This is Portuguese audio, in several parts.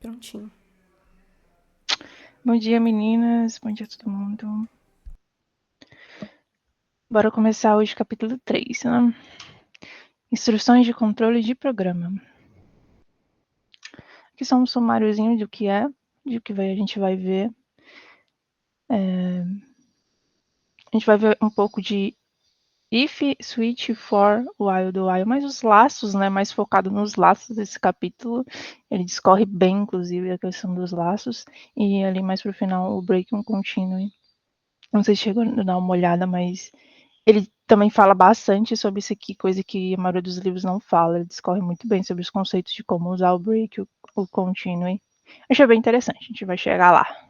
Prontinho. Bom dia, meninas. Bom dia a todo mundo. Bora começar hoje o capítulo 3, né? Instruções de controle de programa. Aqui só um sumáriozinho do que é, de que a gente vai ver. A gente vai ver um pouco de if, switch, for, while, do while, mas os laços, né? Mais focado nos laços desse capítulo. Ele discorre bem, inclusive, a questão dos laços. E ali mais pro final, o break and continue. Não sei se chegou a dar uma olhada, mas ele também fala bastante sobre isso aqui, coisa que a maioria dos livros não fala. Ele discorre muito bem sobre os conceitos de como usar o break, o continue. Achei bem interessante, a gente vai chegar lá.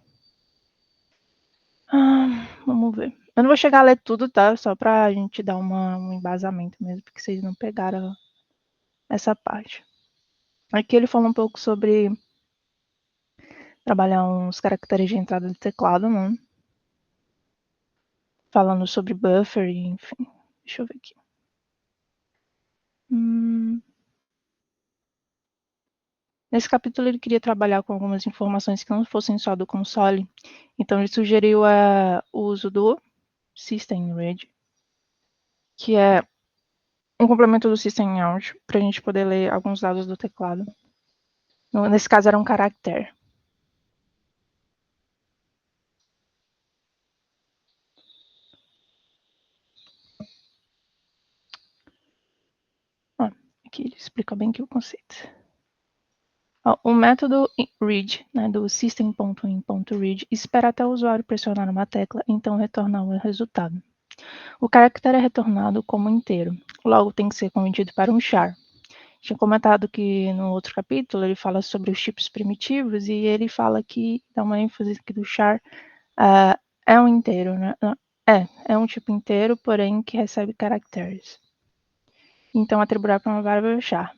Vamos ver. Eu não vou chegar a ler tudo, tá? Só pra gente dar um embasamento mesmo, porque vocês não pegaram essa parte. Aqui ele fala um pouco sobre trabalhar uns caracteres de entrada do teclado, né? Falando sobre buffer, enfim. Deixa eu ver aqui. Nesse capítulo ele queria trabalhar com algumas informações que não fossem só do console, então ele sugeriu o uso do System-Read, que é um complemento do System-Out, para a gente poder ler alguns dados do teclado. Nesse caso era um caractere. Aqui ele explica bem aqui o conceito. O método read, né, do system.in.read, espera até o usuário pressionar uma tecla e então retornar o resultado. O caractere é retornado como inteiro, logo tem que ser convertido para um char. Tinha comentado que no outro capítulo ele fala sobre os tipos primitivos e ele fala que dá uma ênfase aqui do char é um inteiro, né? É um tipo inteiro, porém que recebe caracteres. Então atribuir para uma variável char.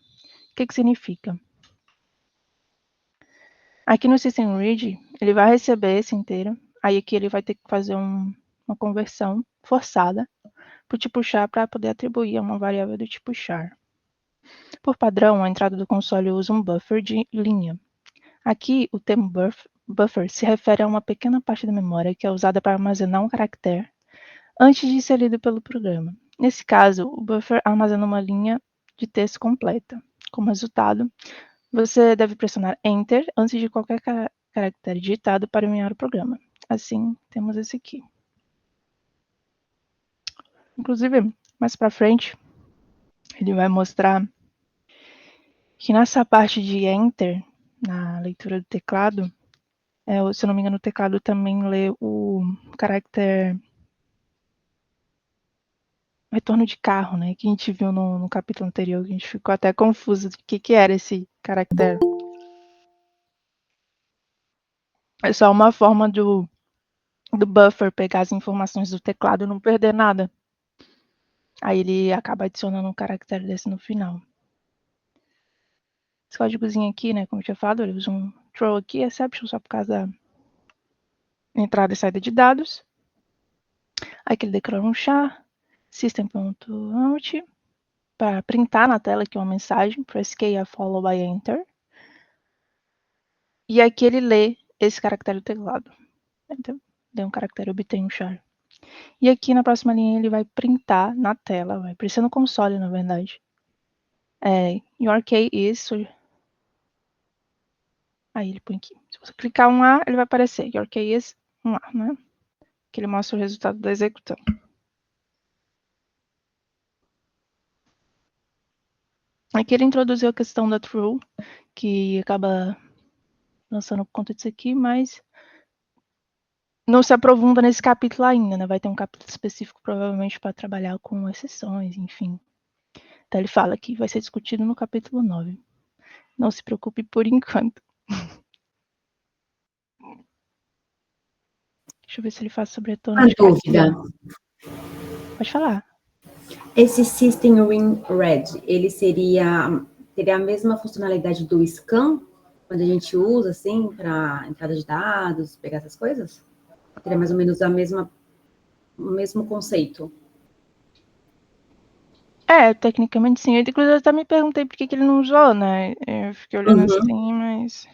O que significa? Aqui no system_read ele vai receber esse inteiro, aí aqui ele vai ter que fazer uma conversão forçada para o tipo char para poder atribuir a uma variável do tipo char. Por padrão, a entrada do console usa um buffer de linha. Aqui, o termo buffer se refere a uma pequena parte da memória que é usada para armazenar um caractere antes de ser lido pelo programa. Nesse caso, o buffer armazena uma linha de texto completa. Como resultado, você deve pressionar Enter antes de qualquer caractere digitado para enviar o programa. Assim, temos esse aqui. Inclusive, mais para frente, ele vai mostrar que nessa parte de Enter, na leitura do teclado, se eu não me engano, o teclado também lê o caractere retorno de carro, né? Que a gente viu no capítulo anterior, que a gente ficou até confuso de que era esse caractere. É só uma forma do buffer pegar as informações do teclado e não perder nada. Aí ele acaba adicionando um caractere desse no final. Esse códigozinho aqui, né? Como eu tinha falado, ele usa um throw aqui, exception, só por causa da entrada e saída de dados. Aqui ele declara um char, system.out, para printar na tela aqui uma mensagem, press key follow by enter. E aqui ele lê esse caractere do teclado. Então, lê um caractere, obtém um char. E aqui na próxima linha ele vai printar na tela, vai aparecer no console, na verdade. Your key is... Aí ele põe aqui. Se você clicar um A, ele vai aparecer. Your key is um A, né? Que ele mostra o resultado da execução. Aqui ele introduziu a questão da true, que acaba lançando por conta disso aqui, mas não se aprofunda nesse capítulo ainda, né? Vai ter um capítulo específico, provavelmente, para trabalhar com exceções, enfim. Então ele fala que vai ser discutido no capítulo 9. Não se preocupe por enquanto. Deixa eu ver se ele faz sobre retorno Uma de dúvida. carteira. Pode falar. Esse System Ring Red, ele teria a mesma funcionalidade do scan, quando a gente usa, assim, para entrada de dados, pegar essas coisas? Teria mais ou menos o mesmo conceito. Tecnicamente sim. Eu, inclusive, eu até me perguntei por que ele não usou, né? Eu fiquei olhando assim, mas...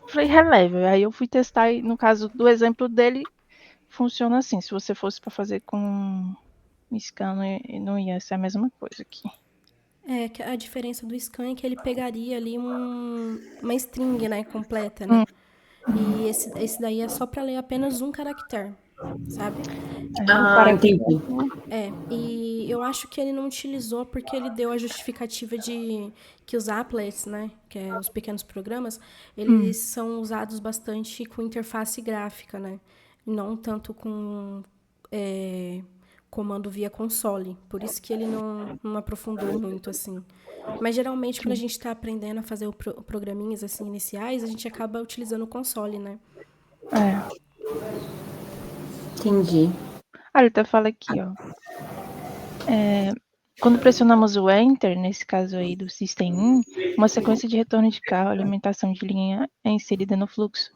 Falei, releve. Aí eu fui testar e no caso do exemplo dele, funciona assim. Se você fosse para fazer com scan, não ia ser a mesma coisa aqui. É, que a diferença do scan é que ele pegaria ali uma string, né, completa, né? E esse daí é só para ler apenas um caractere, sabe? O Entendi. E eu acho que ele não utilizou porque ele deu a justificativa de que os applets, né, que é os pequenos programas, eles são usados bastante com interface gráfica, né? Não tanto com comando via console. Por isso que ele não aprofundou muito, assim. Mas geralmente, quando a gente está aprendendo a fazer programinhas assim iniciais, a gente acaba utilizando o console, né? Entendi. Ele até fala aqui, ó. Quando pressionamos o Enter, nesse caso aí do System 1, uma sequência de retorno de carro, alimentação de linha é inserida no fluxo.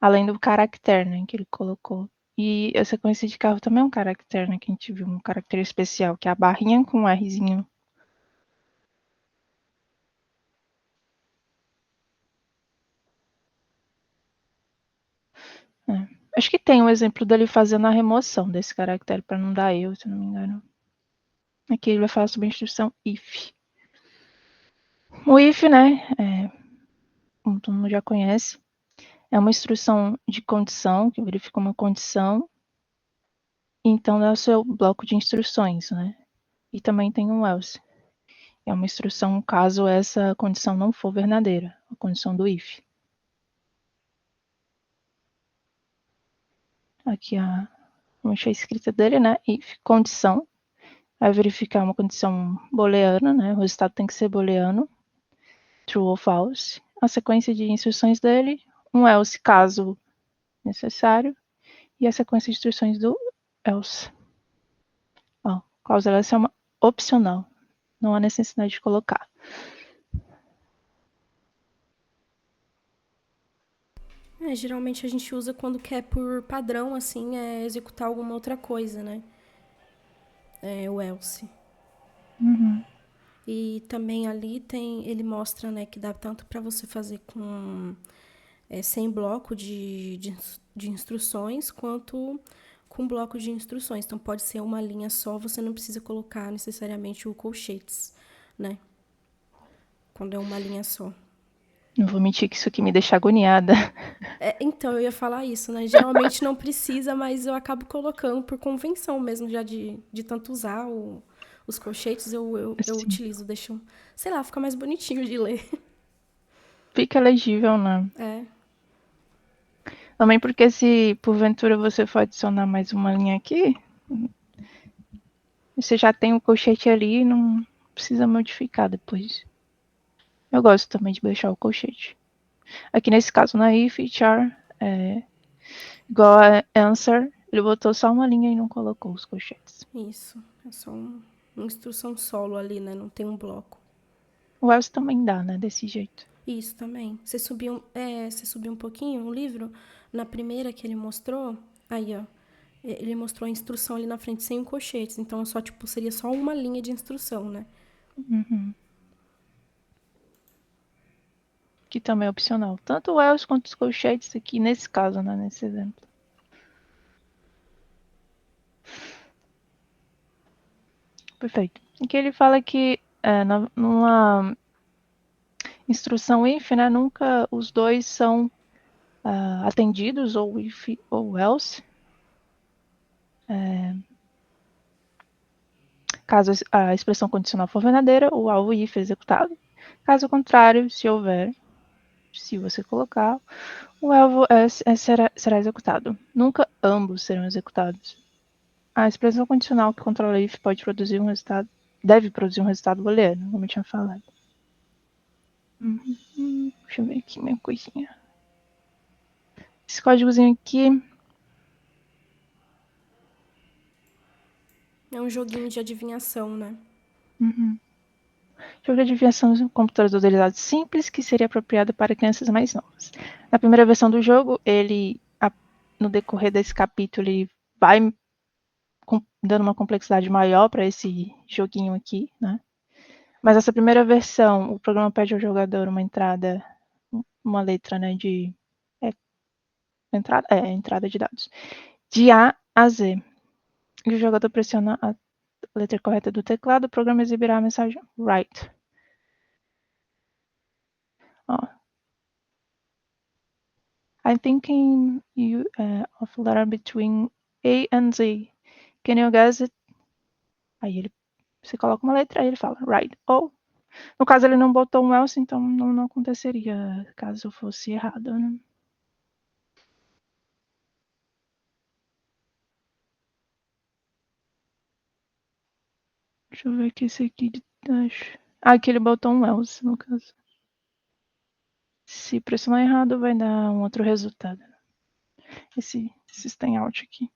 Além do caractere, né, que ele colocou. E a sequência de carro também é um caractere, né, que a gente viu, um caractere especial, que é a barrinha com um Rzinho. Acho que tem um exemplo dele fazendo a remoção desse caractere para não dar erro, se não me engano. Aqui ele vai falar sobre a instrução if. O if, né, como todo mundo já conhece, é uma instrução de condição, que verifica uma condição, então é o seu bloco de instruções, né? E também tem um else. É uma instrução caso essa condição não for verdadeira, a condição do if. Aqui a escrita dele, né? If, condição. Vai verificar uma condição booleana, né? O resultado tem que ser booleano. True ou false. A sequência de instruções dele. Um else, caso necessário. E a sequência de instruções do else. Cláusula essa é uma opcional. Não há necessidade de colocar. Geralmente a gente usa quando quer por padrão, assim, executar alguma outra coisa, né? O else. E também ali ele mostra, né, que dá tanto para você fazer com sem bloco de instruções, quanto com bloco de instruções. Então pode ser uma linha só, você não precisa colocar necessariamente o colchetes, né? Quando é uma linha só. Não vou mentir que isso aqui me deixa agoniada. Então, eu ia falar isso, né? Geralmente não precisa, mas eu acabo colocando por convenção mesmo, já de tanto usar os colchetes, eu utilizo, deixo, sei lá, fica mais bonitinho de ler. Fica legível, né? Também porque se porventura você for adicionar mais uma linha aqui, você já tem o colchete ali e não precisa modificar depois. Eu gosto também de deixar o colchete. Aqui nesse caso, na if, char, igual a answer, ele botou só uma linha e não colocou os colchetes. Isso, é só uma instrução solo ali, né? Não tem um bloco. O else também dá, né? Desse jeito. Isso também. Você subiu um pouquinho o livro, na primeira que ele mostrou, aí, ó. Ele mostrou a instrução ali na frente sem colchetes. Então, seria só uma linha de instrução, né? Que também é opcional. Tanto o else quanto os colchetes aqui, nesse caso, né? Nesse exemplo. Perfeito. Aqui ele fala que numa instrução if, né? Nunca os dois são atendidos, ou if ou else. Caso a expressão condicional for verdadeira, o alvo if é executado. Caso contrário, se você colocar, o alvo será executado. Nunca ambos serão executados. A expressão condicional que controla if deve produzir um resultado booleano, como eu tinha falado. Deixa eu ver aqui minha coisinha. Esse códigozinho aqui é um joguinho de adivinhação, né? Jogo de adivinhação de um computador utilizado simples que seria apropriado para crianças mais novas. Na primeira versão do jogo, no decorrer desse capítulo, ele vai dando uma complexidade maior para esse joguinho aqui, né? Mas essa primeira versão, o programa pede ao jogador uma entrada uma letra, né, de entrada de dados, de A a Z. E o jogador pressiona a letra correta do teclado, o programa exibirá a mensagem write. Ó. I'm thinking of a letter between A and Z. Can you guess it? Aí você coloca uma letra, aí ele fala write. Ou, no caso, ele não botou um else, então não aconteceria caso fosse errado, né? Deixa eu ver aqui esse aqui de taxa. Aqui ele botou um else, no caso. Se pressionar errado, vai dar um outro resultado. Esse system out aqui.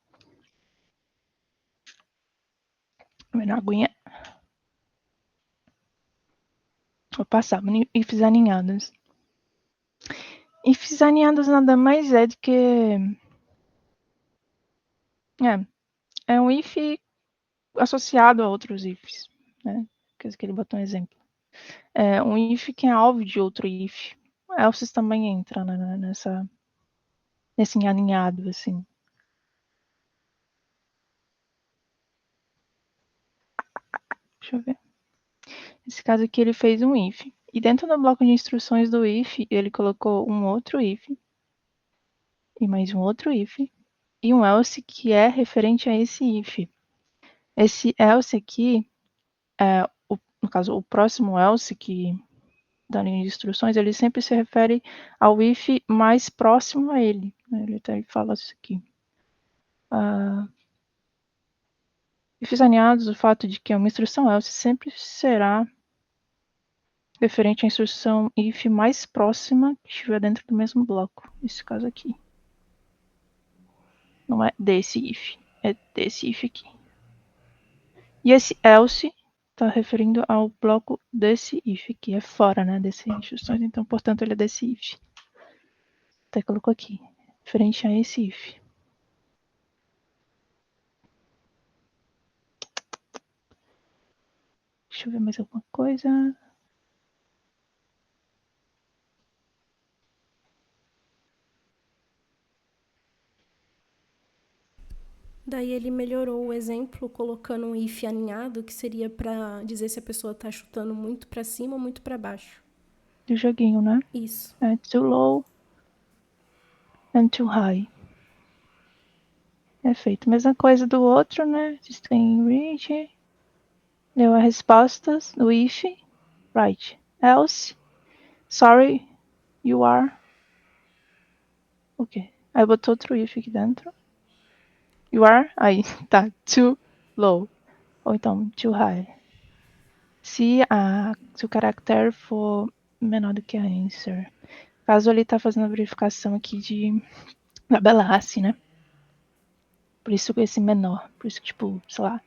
Vendo a aguinha. Vou passar. Ifs aninhados. Ifs aninhados nada mais é do que... É um if associado a outros ifs, né? Que ele botou um exemplo. É um if que é alvo de outro if. Else também entra, né, nesse aninhado, assim. Deixa eu ver. Nesse caso aqui ele fez um if. E dentro do bloco de instruções do if, ele colocou um outro if. E mais um outro if. E um else que é referente a esse if. Esse else aqui, no caso, o próximo else que da linha de instruções, ele sempre se refere ao if mais próximo a ele. Ele até fala isso aqui. Ifs aninhados, o fato de que uma instrução else sempre será referente à instrução if mais próxima que estiver dentro do mesmo bloco. Nesse caso aqui. Não é desse if, é desse if aqui. E esse else está referindo ao bloco desse if, que é fora, né, dessas instruções. Então, portanto, ele é desse if. Até colocou aqui, referente a esse if. Deixa eu ver mais alguma coisa. Daí ele melhorou o exemplo colocando um if aninhado, que seria para dizer se a pessoa tá chutando muito para cima ou muito para baixo. Do joguinho, né? Isso. É too low and too high. É feito. Mesma coisa do outro, né? String read. Deu as respostas do if. Right. Else. Sorry, you are. Ok. Aí botou outro if aqui dentro. You are. Aí tá. Too low. Ou então too high. Se o caractere for menor do que a answer. Caso ele tá fazendo a verificação aqui da Belasse, né? Por isso esse menor. Por isso que, tipo, sei lá.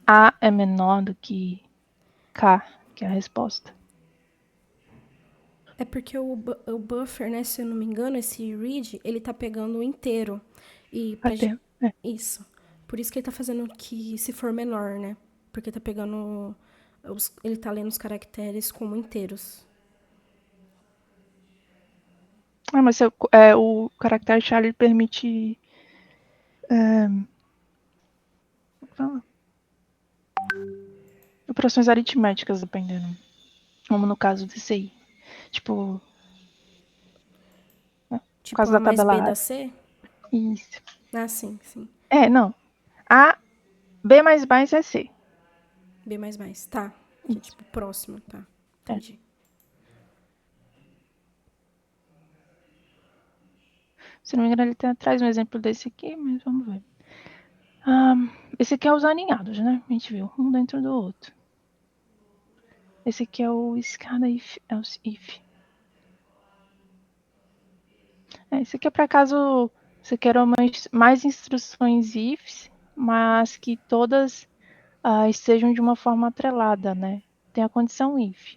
A é menor do que K, que é a resposta. É porque o buffer, né, se eu não me engano, esse read, ele tá pegando o inteiro. E Até. Isso. Por isso que ele tá fazendo que se for menor, né? Porque tá pegando... Ele tá lendo os caracteres como inteiros. Mas o caractere Charlie permite... operações aritméticas, dependendo. Como no caso desse aí. Tipo... No Tipo caso A da mais B tabela da A. C? Isso. Ah, sim, sim. Não. A, B mais é C. B mais mais. Tá. Que é tipo próximo, tá. Entendi. Se não me engano, ele traz um exemplo desse aqui, mas vamos ver. Esse aqui é os aninhados, né? A gente viu, um dentro do outro. Esse aqui é o SCADA if, else if. Esse aqui é para caso você queira mais instruções ifs, mas que todas estejam de uma forma atrelada, né? Tem a condição if.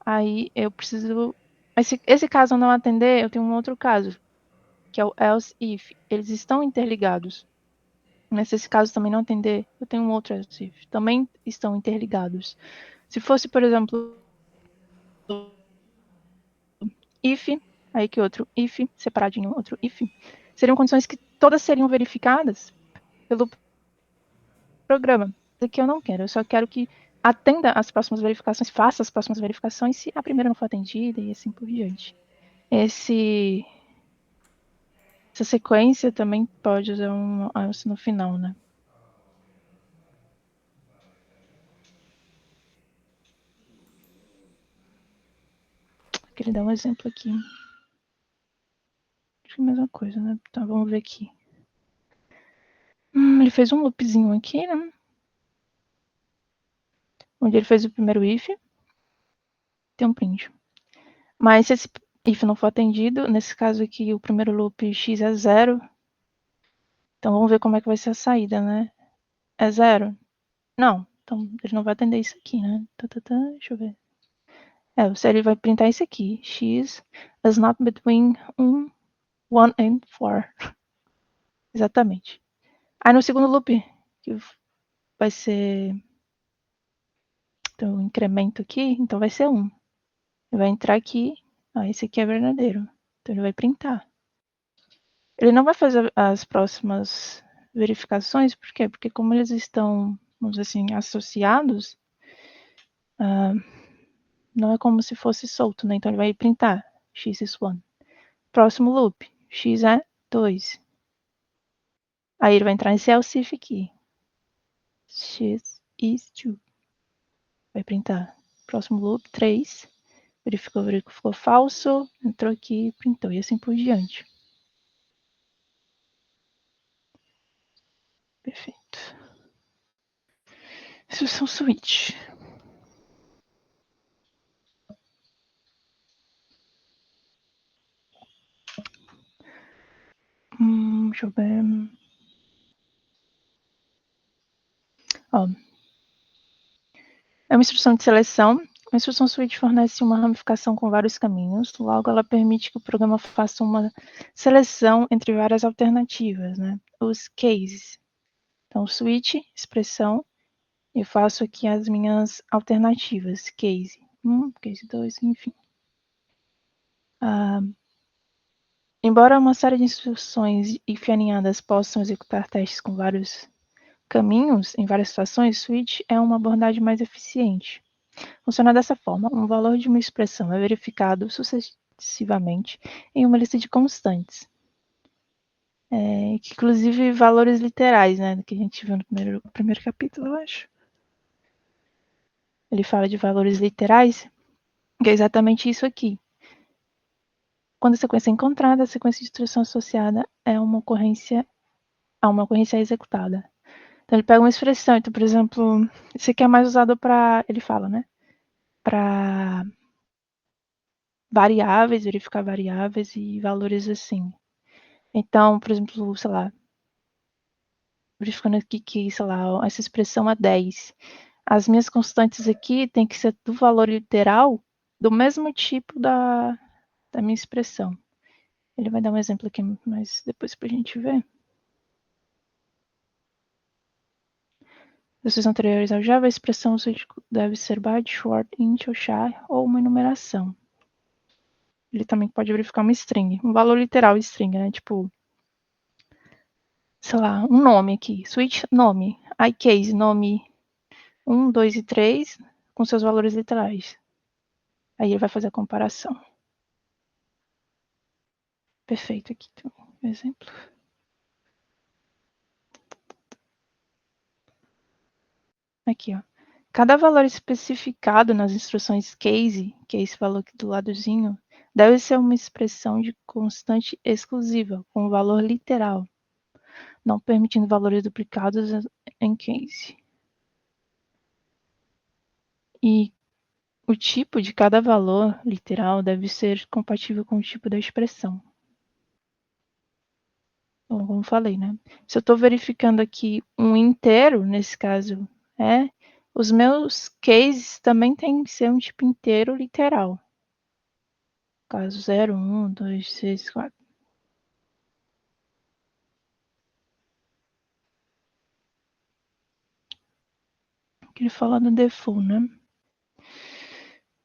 Aí eu preciso... Se esse caso não atender, eu tenho um outro caso, que é o else if. Eles estão interligados. Mas se esse caso também não atender, eu tenho um outro else if. Também estão interligados. Se fosse, por exemplo, if, aí que outro if, separadinho, outro if, seriam condições que todas seriam verificadas pelo programa. Isso aqui eu não quero, eu só quero que atenda às próximas verificações, faça as próximas verificações se a primeira não for atendida e assim por diante. Essa sequência também pode usar um else no final, né? Queria dar um exemplo aqui. Acho que é a mesma coisa, né? Tá, vamos ver aqui. Ele fez um loopzinho aqui, né? Onde ele fez o primeiro if. Tem um print. Mas se esse if não for atendido, nesse caso aqui, o primeiro loop x é 0. Então vamos ver como é que vai ser a saída, né? É 0? Não. Então ele não vai atender isso aqui, né? Deixa eu ver. Se ele vai printar isso aqui. X is not between 1 and 4. Exatamente. Aí no segundo loop, que vai ser então, o incremento aqui, então vai ser 1. Ele vai entrar aqui, esse aqui é verdadeiro. Então ele vai printar. Ele não vai fazer as próximas verificações, por quê? Porque como eles estão, vamos dizer assim, associados, não é como se fosse solto, né? Então ele vai printar x is 1. Próximo loop, x é 2. Aí ele vai entrar nesse else if aqui. X is 2. Vai printar. Próximo loop, 3. Verificou, ficou falso. Entrou aqui, printou. E assim por diante. Perfeito. Instrução switch. Deixa eu ver. Ó, é uma instrução de seleção. A instrução switch fornece uma ramificação com vários caminhos. Logo, ela permite que o programa faça uma seleção entre várias alternativas, né? Os cases. Então, switch, expressão. Eu faço aqui as minhas alternativas. Case 1, case 2, enfim. Embora uma série de instruções if alinhadas possam executar testes com vários caminhos em várias situações, switch é uma abordagem mais eficiente. Funciona dessa forma: um valor de uma expressão é verificado sucessivamente em uma lista de constantes, que inclusive valores literais, né, que a gente viu no primeiro capítulo, eu acho. Ele fala de valores literais, que é exatamente isso aqui. Quando a sequência é encontrada, a sequência de instrução associada é uma ocorrência executada. Então ele pega uma expressão, então, por exemplo, isso aqui é mais usado para, ele fala, né, para variáveis, verificar variáveis e valores assim. Então, por exemplo, sei lá, verificando aqui que, sei lá, essa expressão é 10. As minhas constantes aqui tem que ser do valor literal do mesmo tipo da minha expressão. Ele vai dar um exemplo aqui, mas depois pra gente ver. Vocês anteriores ao Java, a expressão deve ser byte, short, int ou char ou uma enumeração. Ele também pode verificar uma string, um valor literal string, né? Tipo, sei lá, um nome aqui, switch nome, iCase nome 1, 2 e 3 com seus valores literais. Aí ele vai fazer a comparação. Perfeito aqui também, exemplo. Aqui, ó. Cada valor especificado nas instruções case, que é esse valor aqui do ladozinho, deve ser uma expressão de constante exclusiva, com valor literal, não permitindo valores duplicados em case. E o tipo de cada valor literal deve ser compatível com o tipo da expressão. Então, como falei, né? Se eu estou verificando aqui um inteiro, nesse caso, os meus cases também têm que ser um tipo inteiro literal. Caso 0, 1, 2, 6, 4. Ele fala do default, né?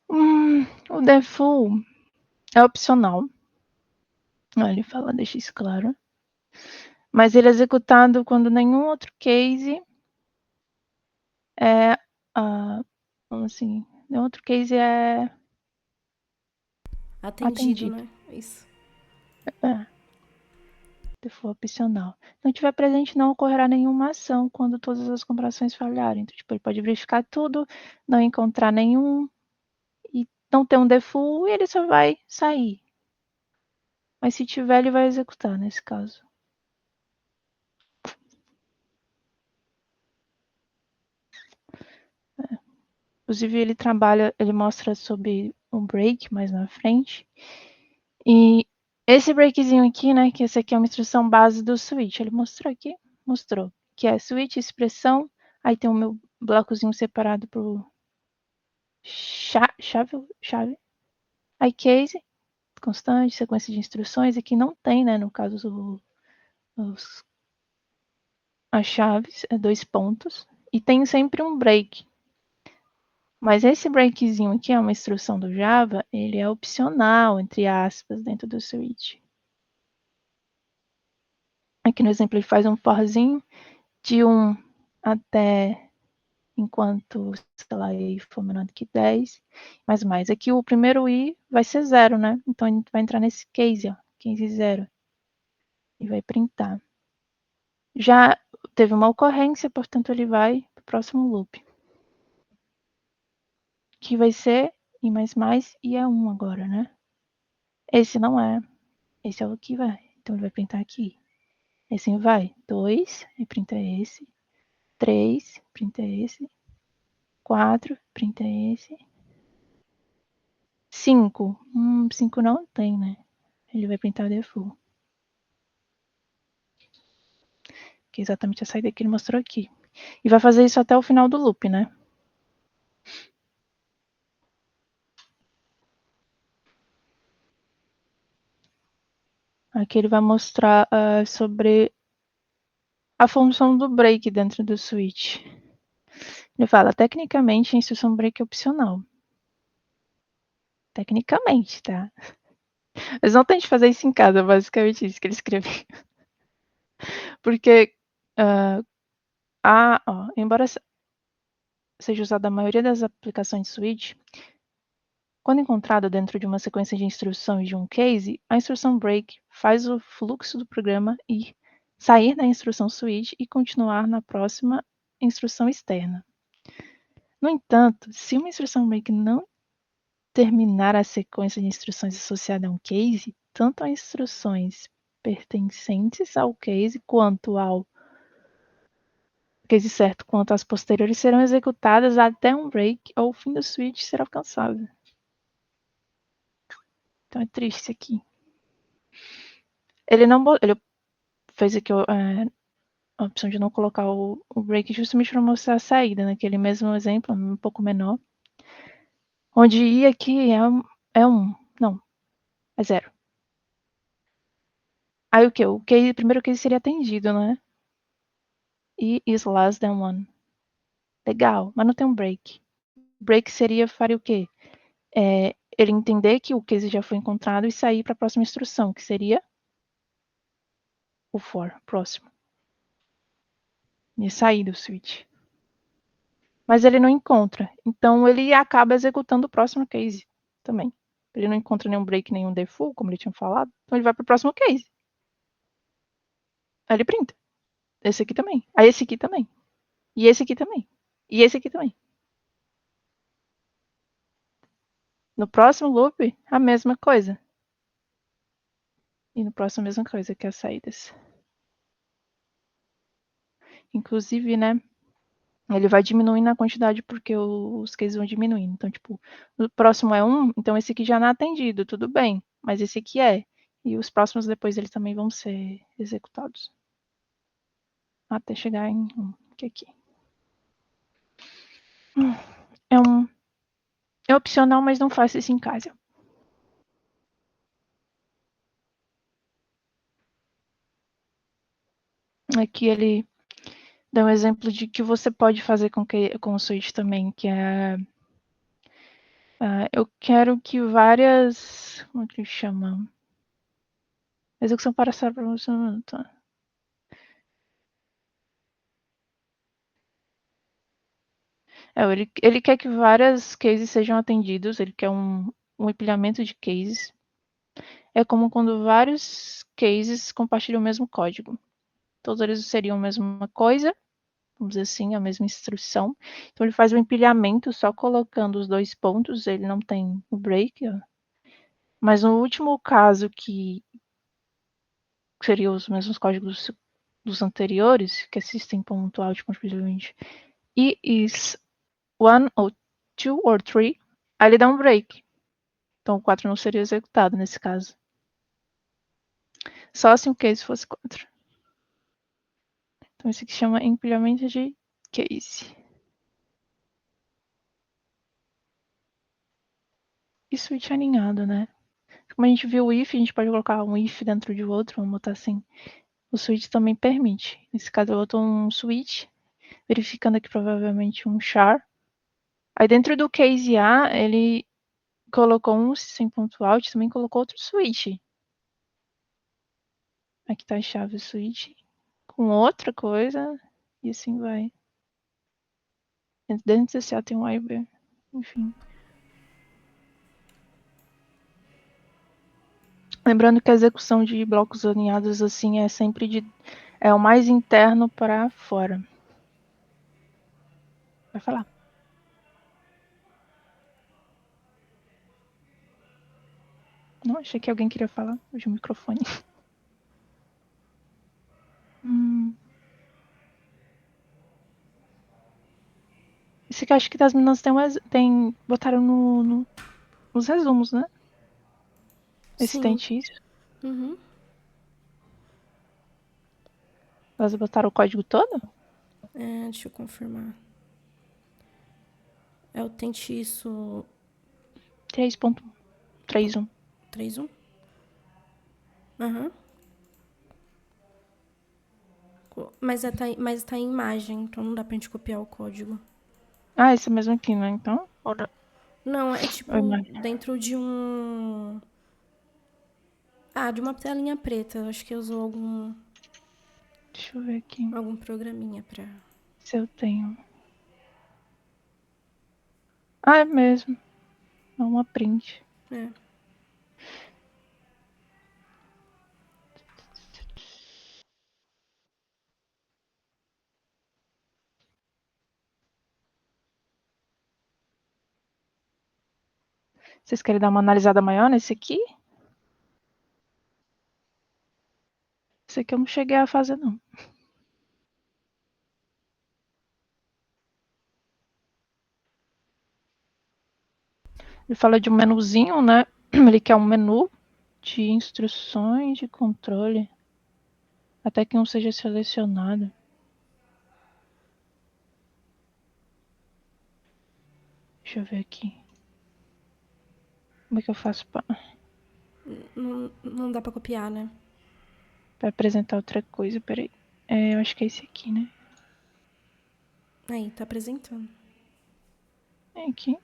O default É opcional. Ele fala, deixa isso claro. Mas ele é executado quando nenhum outro case é... como assim? Nenhum outro case é Atendido, atendido. né? Isso. Se for opcional. Se não tiver presente, não ocorrerá nenhuma ação quando todas as comparações falharem. Então, tipo, ele pode verificar tudo, não encontrar nenhum e não ter um default e ele só vai sair. Mas se tiver, ele vai executar nesse caso. Inclusive, ele mostra sobre um break mais na frente. E esse breakzinho aqui, né, que esse aqui é uma instrução base do switch. Ele mostrou aqui? Mostrou. Que é switch, expressão, aí tem o meu blocozinho separado por chave, aí case, constante, sequência de instruções. Aqui não tem, né, no caso, as chaves, é 2 pontos. E tem sempre um break. Mas esse breakzinho aqui é uma instrução do Java, ele é opcional, entre aspas, dentro do switch. Aqui no exemplo ele faz um forzinho de 1 até enquanto, sei lá, i for menor do que 10, mais. Aqui o primeiro i vai ser 0, né? Então a gente vai entrar nesse case, ó, case 0. E vai printar. Já teve uma ocorrência, portanto ele vai para o próximo loop. Que vai ser i++ e é 1 agora, né? Esse não é. Esse é o que vai. Então ele vai printar aqui. Esse vai. 2, e printa esse. 3, printa esse. 4, printa esse. 5. 5 não tem, né? Ele vai printar default. Que é exatamente a saída que ele mostrou aqui. E vai fazer isso até o final do loop, né? Aqui ele vai mostrar sobre a função do break dentro do switch. Ele fala, tecnicamente, a instrução break é opcional. Tecnicamente, tá? Mas não tente fazer isso em casa, basicamente isso que ele escreveu. Porque, embora seja usada a maioria das aplicações de switch, quando encontrada dentro de uma sequência de instruções de um case, a instrução break faz o fluxo do programa e sair da instrução switch e continuar na próxima instrução externa. No entanto, se uma instrução break não terminar a sequência de instruções associada a um case, tanto as instruções pertencentes ao case quanto ao case certo quanto as posteriores serão executadas até um break ou o fim do switch ser alcançado. Então é triste aqui. Ele fez aqui a opção de não colocar o break justamente para mostrar a saída, naquele mesmo exemplo, um pouco menor. Onde i aqui é 1. Não, é 0. Aí o que? O primeiro case seria atendido, né? I is less than 1. Legal, mas não tem um break. Break faria o quê? Ele entender que o case já foi encontrado e sair para a próxima instrução, que seria o for, próximo. E sair do switch. Mas ele não encontra. Então ele acaba executando o próximo case também. Ele não encontra nenhum break, nenhum default, como ele tinha falado. Então ele vai para o próximo case. Aí ele printa. Esse aqui também. Aí esse aqui também. E esse aqui também. E esse aqui também. No próximo loop, a mesma coisa. E no próximo, a mesma coisa, que é as saídas. Inclusive, né? Ele vai diminuindo a quantidade porque os cases vão diminuindo. Então, tipo, o próximo é 1, então esse aqui já não é atendido, tudo bem. Mas esse aqui é. E os próximos depois eles também vão ser executados. Até chegar em 1, que é aqui. É opcional, mas não faça isso em casa. Aqui ele dá um exemplo de que você pode fazer com o switch também, que é eu quero que várias Como é que ele chama? Execução para processamento. Ele quer que várias cases sejam atendidos, ele quer um empilhamento de cases. É como quando vários cases compartilham o mesmo código. Todos eles seriam a mesma coisa, vamos dizer assim, a mesma instrução. Então ele faz o empilhamento só colocando os 2 pontos, ele não tem o break. Ó. Mas no último caso, que seriam os mesmos códigos dos anteriores, que é system.out.println, e is 1 ou 2 or 3, aí ele dá um break. Então o 4 não seria executado nesse caso. Só se o case fosse 4. Então isso aqui chama empilhamento de case. E switch alinhado, né? Como a gente viu o if, a gente pode colocar um if dentro de outro, vamos botar assim. O switch também permite. Nesse caso eu boto um switch, verificando aqui provavelmente um char. Aí dentro do case A, ele colocou um system.out, também colocou outro switch. Aqui tá a chave switch com outra coisa e assim vai. Dentro desse A tem um A e B. Enfim. Lembrando que a execução de blocos alinhados assim é sempre é o mais interno para fora. Vai falar. Não, achei que alguém queria falar. Hoje o microfone. Esse que eu acho que das meninas botaram nos resumos, né? Esse tem Sim. isso. Uhum. Elas botaram o código todo? Deixa eu confirmar. É o tente isso 3.31. 3.1? Aham. Mas tá em imagem, então não dá pra gente copiar o código. Ah, esse mesmo aqui, né? Então. Não, é Oi, tipo Mari. dentro de um. De uma telinha preta. Acho que usou Deixa eu ver aqui algum programinha pra. se eu tenho. Ah, é mesmo. É uma print. É. Vocês querem dar uma analisada maior nesse aqui? Esse aqui eu não cheguei a fazer, não. Ele fala de um menuzinho, né? Ele quer um menu de instruções de controle. Até que um seja selecionado. Deixa eu ver aqui. Como é que eu faço para Não dá pra copiar, né? apresentar outra coisa? Peraí. Eu acho que é esse aqui, né? Aí, tá apresentando. É aqui.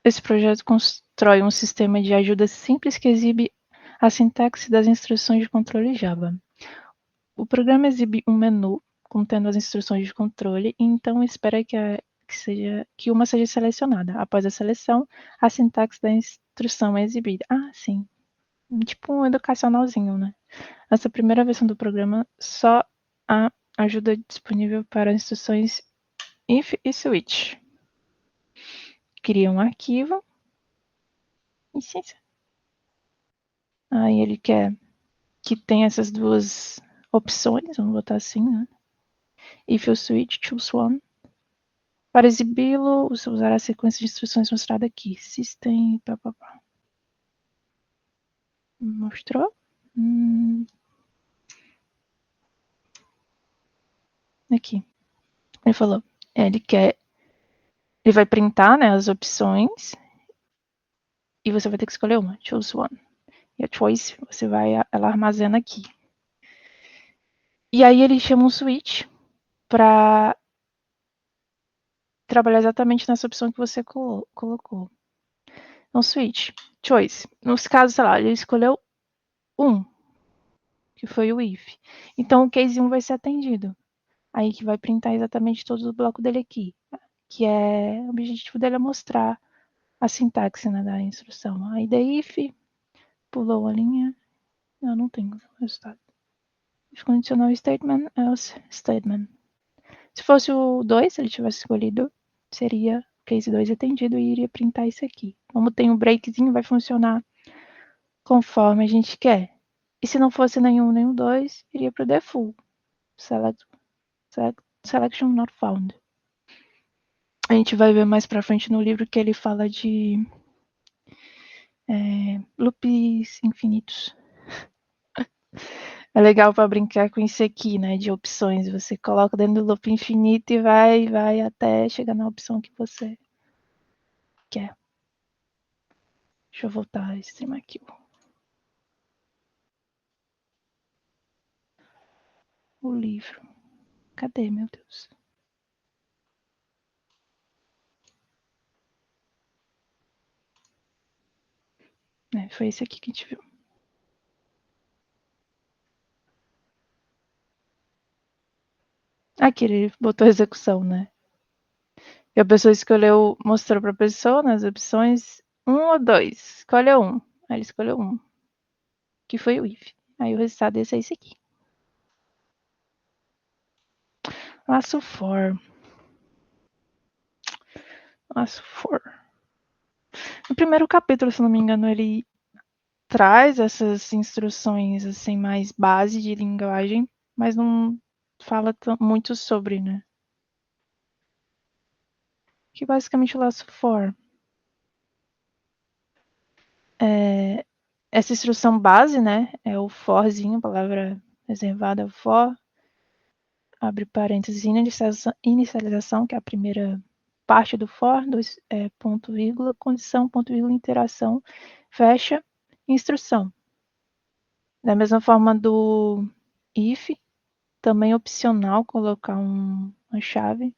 Esse projeto constrói um sistema de ajuda simples que exibe a sintaxe das instruções de controle Java. O programa exibe um menu contendo as instruções de controle e então espera que uma seja selecionada. Após a seleção, a sintaxe da instrução é exibida. Ah, sim. Tipo um educacionalzinho, né? Nessa primeira versão do programa, só há ajuda disponível para instruções if e switch. Cria um arquivo. Licença. Aí ele quer que tenha essas duas opções, vamos botar assim, né? If you switch, choose one. Para exibi-lo, você usará a sequência de instruções mostrada aqui. System, papapá. Mostrou? Aqui. Ele falou, ele vai printar, né, as opções e você vai ter que escolher uma. Choose one. E a choice, ela armazena aqui. E aí ele chama um switch para trabalhar exatamente nessa opção que você colocou. Então, switch, choice. Nos casos, sei lá, ele escolheu 1, que foi o if. Então, o case 1 vai ser atendido. Aí que vai printar exatamente todo o bloco dele aqui. Que é, o objetivo dele é mostrar a sintaxe, né, da instrução. Aí, the if, pulou a linha. Não tenho resultado. If conditional statement, else statement. Se fosse o 2, se ele tivesse escolhido, seria case 2 atendido e iria printar isso aqui. Como tem um breakzinho, vai funcionar conforme a gente quer. E se não fosse nenhum 2, iria para o default. Selection not found. A gente vai ver mais para frente no livro que ele fala de loops infinitos. É legal para brincar com isso aqui, né? De opções. Você coloca dentro do loop infinito e vai até chegar na opção que você quer. Deixa eu voltar a streamar aqui. O livro. Cadê, meu Deus? Foi esse aqui que a gente viu. Aqui ele botou execução, né? E a pessoa escolheu, mostrou para a pessoa nas opções 1 ou 2. Escolha 1. Aí ele escolheu 1. Que foi o if. Aí o resultado desse é esse aqui. Laço for. Laço for. No primeiro capítulo, se não me engano, ele traz essas instruções assim mais base de linguagem, mas não fala muito sobre, né? Que basicamente o laço for essa instrução base, né? É o forzinho, palavra reservada for, abre parênteses, inicialização, que é a primeira parte do for, ponto vírgula, condição, ponto vírgula, interação, fecha, instrução. Da mesma forma do if, também é opcional colocar uma chave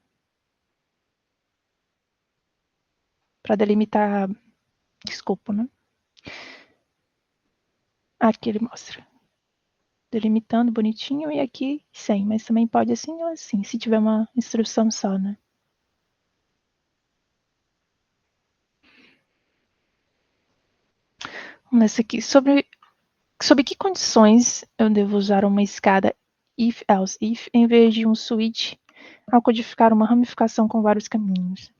para delimitar escopo, né? Aqui ele mostra. Delimitando bonitinho e aqui sem, mas também pode assim ou assim, se tiver uma instrução só, né? Nessa aqui, sob que condições eu devo usar uma escada if em vez de um switch ao codificar uma ramificação com vários caminhos?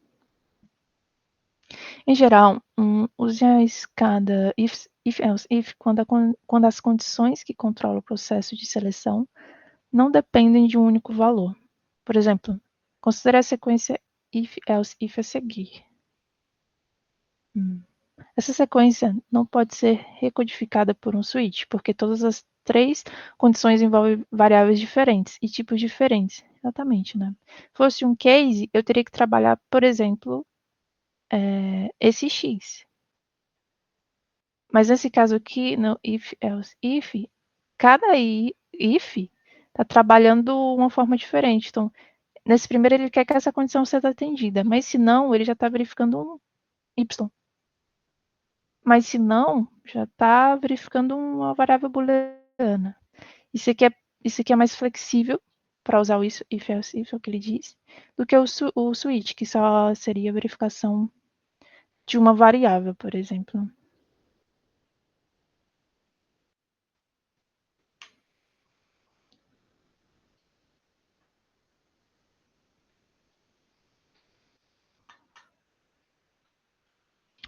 Em geral, use a escada if quando as condições que controlam o processo de seleção não dependem de um único valor. Por exemplo, considere a sequência if a seguir. Essa sequência não pode ser recodificada por um switch, porque todas as 3 condições envolvem variáveis diferentes e tipos diferentes. Exatamente, né? Se fosse um case, eu teria que trabalhar, por exemplo, esse x. Mas nesse caso aqui, no if, else, if, cada if está trabalhando uma forma diferente. Então, nesse primeiro ele quer que essa condição seja atendida, mas se não, ele já está verificando um y. Mas se não, já está verificando uma variável booleana. Isso aqui é mais flexível para usar o if, else, if, é o que ele diz, do que o switch, que só seria a verificação de uma variável, por exemplo.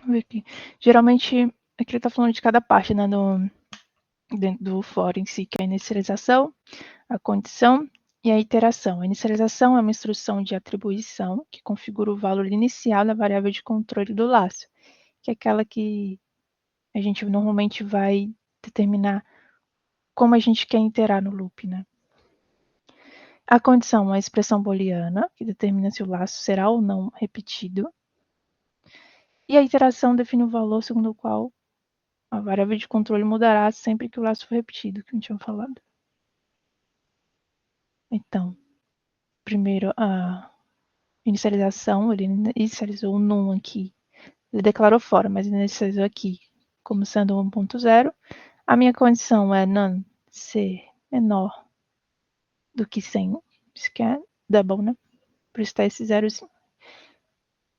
Vamos ver aqui. Geralmente, aqui ele está falando de cada parte, né, dentro do for em si, que é a inicialização, a condição e a iteração. A inicialização é uma instrução de atribuição que configura o valor inicial da variável de controle do laço, que é aquela que a gente normalmente vai determinar como a gente quer iterar no loop, né? A condição é uma expressão booleana, que determina se o laço será ou não repetido. E a iteração define o valor segundo o qual a variável de controle mudará sempre que o laço for repetido, que a gente tinha falado. Então, primeiro a inicialização, ele inicializou o num aqui. Ele declarou fora, mas inicializou aqui como sendo 1.0. A minha condição é none ser menor do que 100. Isso que é double, né? Por isso está esse zerozinho.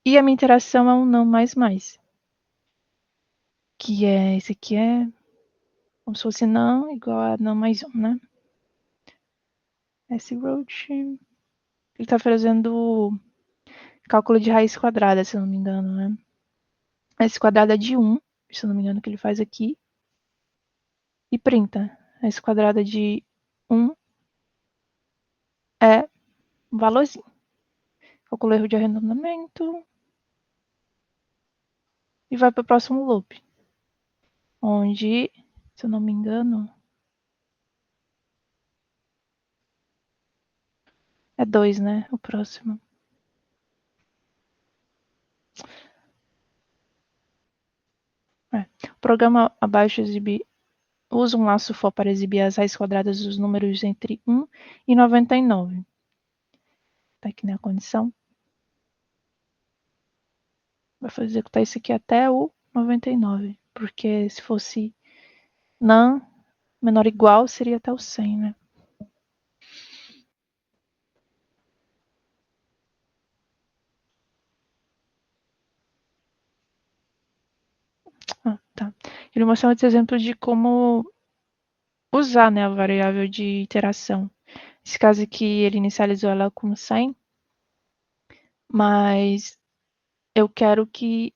E a minha interação é um não mais mais. Que é, esse aqui é como se fosse não igual a não mais 1, né? Esse root, ele está fazendo cálculo de raiz quadrada, se eu não me engano, né? Raiz quadrada de 1, se eu não me engano, que ele faz aqui. E printa. Raiz quadrada de 1 é um valorzinho. Calcula o erro de arredondamento. E vai para o próximo loop. Onde, se eu não me engano, é 2, né? O próximo. O programa abaixo usa um laço for para exibir as raízes quadradas dos números entre 1 e 99. Tá aqui na condição. Vai fazer executar isso aqui até o 99. Porque se fosse não menor ou igual, seria até o 100, né? Tá. Ele mostrou outro exemplo de como usar, né, a variável de iteração. Nesse caso aqui, ele inicializou ela com 100, mas eu quero que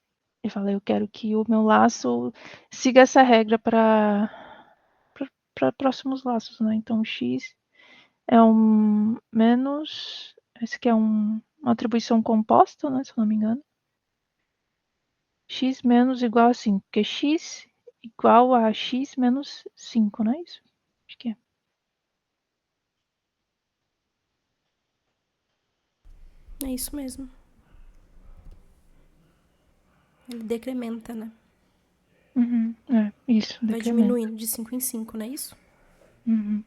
o meu laço siga essa regra para próximos laços, né? Então, x é um menos, esse aqui é uma atribuição composta, né, se eu não me engano. X menos igual a 5, porque x igual a x menos 5, não é isso? Acho que é. É isso mesmo. Ele decrementa, né? Uhum, isso, Vai decremento. diminuindo de 5 em 5, não é isso? Uhum.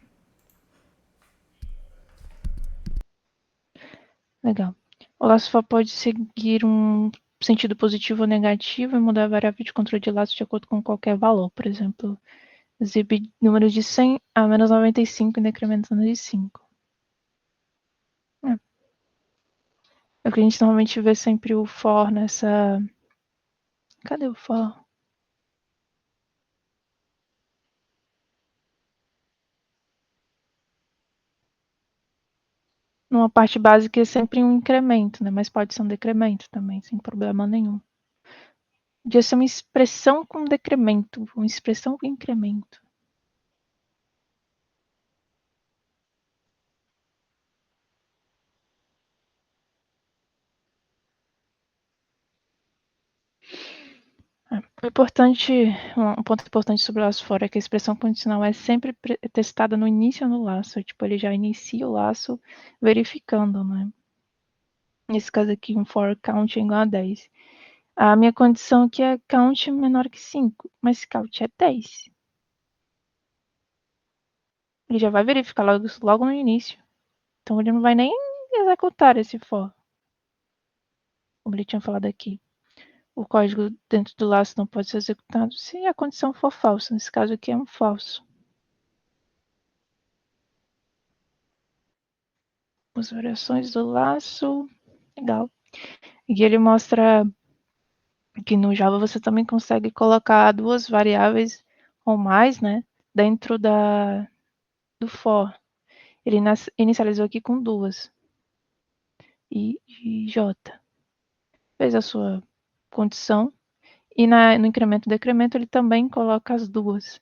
Legal. O laço for pode seguir um sentido positivo ou negativo e mudar a variável de controle de laço de acordo com qualquer valor. Por exemplo, exibir números de 100 a menos 95 e decrementando de 5. É o que a gente normalmente vê sempre o for nessa... Cadê o for? Numa parte básica é sempre um incremento, né? Mas pode ser um decremento também, sem problema nenhum. Podia ser uma expressão com decremento, uma expressão com incremento. Um ponto importante sobre o laço for é que a expressão condicional é sempre testada no início no laço. Tipo, ele já inicia o laço verificando, né? Nesse caso aqui, um for count é igual a 10. A minha condição aqui é count menor que 5, mas count é 10. Ele já vai verificar logo no início. Então ele não vai nem executar esse for. Como ele tinha falado aqui. O código dentro do laço não pode ser executado se a condição for falsa. Nesse caso aqui é um falso. As variações do laço. Legal. E ele mostra que no Java você também consegue colocar duas variáveis ou mais, né, dentro do for. Ele inicializou aqui com duas. E J. Fez a sua condição. E no incremento e decremento ele também coloca as duas.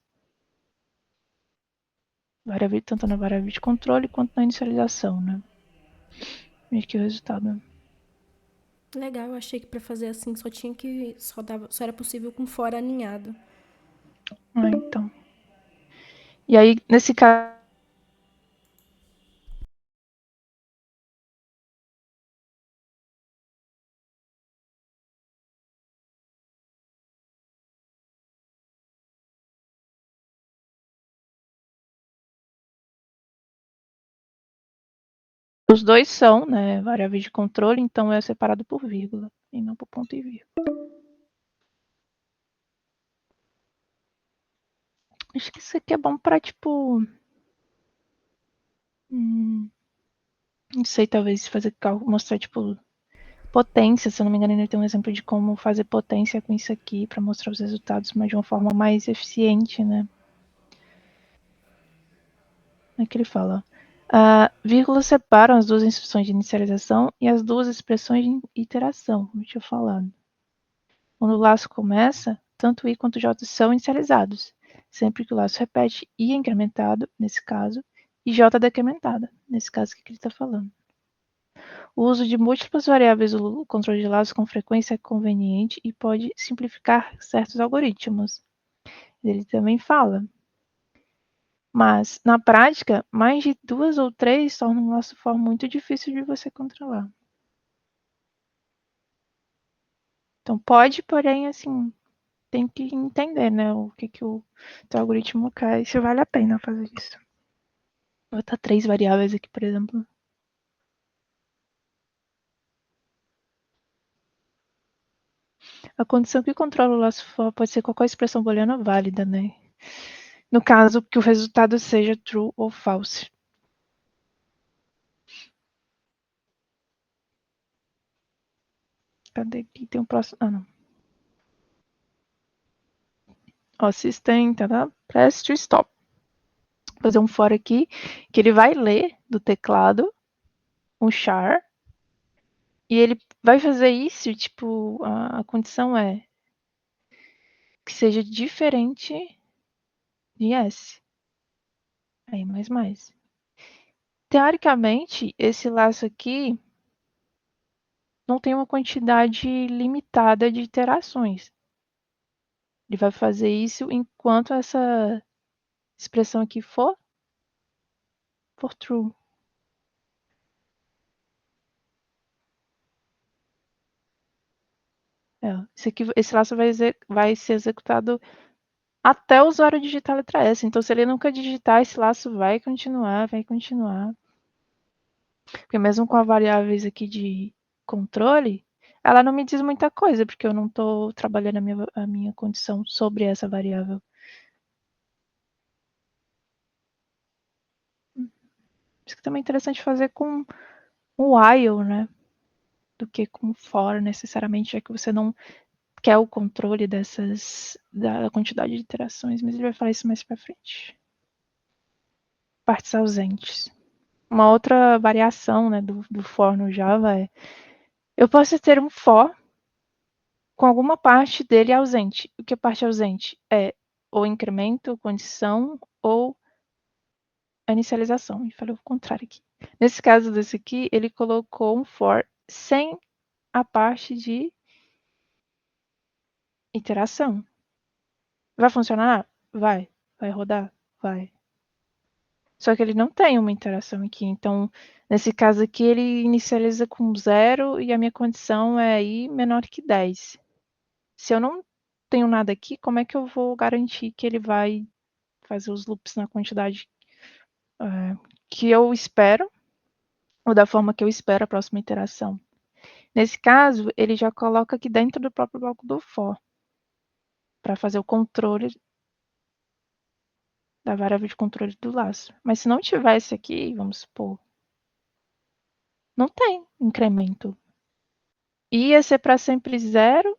Tanto na variável de controle quanto na inicialização, né? E aqui o resultado. Legal, eu achei que pra fazer assim só era possível com fora aninhado. Então. E aí, nesse caso, Os dois são, né, variáveis de controle, então é separado por vírgula e não por ponto e vírgula. Acho que isso aqui é bom para tipo, não sei, talvez fazer cálculo, mostrar tipo potência, se eu não me engano, ele tem um exemplo de como fazer potência com isso aqui para mostrar os resultados, mas de uma forma mais eficiente, né? É que ele fala. Vírgulas separam as duas instruções de inicialização e as duas expressões de iteração, como eu tinha falado. Quando o laço começa, tanto I quanto J são inicializados, sempre que o laço repete I é incrementado, nesse caso, e J é decrementada, nesse caso que ele está falando. O uso de múltiplas variáveis do controle de laços com frequência é conveniente e pode simplificar certos algoritmos. Ele também fala. Mas, na prática, mais de 2 ou 3 torna o laço for muito difícil de você controlar. Então, pode, porém, assim, tem que entender, né, o que o teu algoritmo quer e se vale a pena fazer isso. Vou botar 3 variáveis aqui, por exemplo. A condição que controla o laço for pode ser qualquer expressão booleana válida, né? No caso, que o resultado seja true ou false. Cadê aqui? Tem um próximo. Ah, não. Ó, system, tá? Press to stop. Vou fazer um for aqui, que ele vai ler do teclado um char, e ele vai fazer isso, tipo, a condição é que seja diferente de S. Aí, mais. Teoricamente, esse laço aqui não tem uma quantidade limitada de iterações. Ele vai fazer isso enquanto essa expressão aqui for true. Esse laço vai ser executado até o usuário digitar a letra S. Então, se ele nunca digitar, esse laço vai continuar. Porque mesmo com as variáveis aqui de controle, ela não me diz muita coisa, porque eu não estou trabalhando a minha condição sobre essa variável. Isso que também é interessante fazer com o while, né? Do que com o for, necessariamente, já que você não quer o controle da quantidade de iterações, mas ele vai falar isso mais para frente. Partes ausentes. Uma outra variação, né, do for no Java é eu posso ter um for com alguma parte dele ausente. O que é parte ausente? É ou incremento, condição, ou a inicialização. E falei o contrário aqui. Nesse caso desse aqui, ele colocou um for sem a parte de iteração. Vai funcionar? Vai. Vai rodar? Vai. Só que ele não tem uma interação aqui. Então, nesse caso aqui, ele inicializa com 0 e a minha condição é I menor que 10. Se eu não tenho nada aqui, como é que eu vou garantir que ele vai fazer os loops na quantidade que eu espero, ou da forma que eu espero a próxima iteração? Nesse caso, ele já coloca aqui dentro do próprio bloco do for, para fazer o controle da variável de controle do laço. Mas se não tivesse aqui, vamos supor, não tem incremento. Ia ser para sempre 0,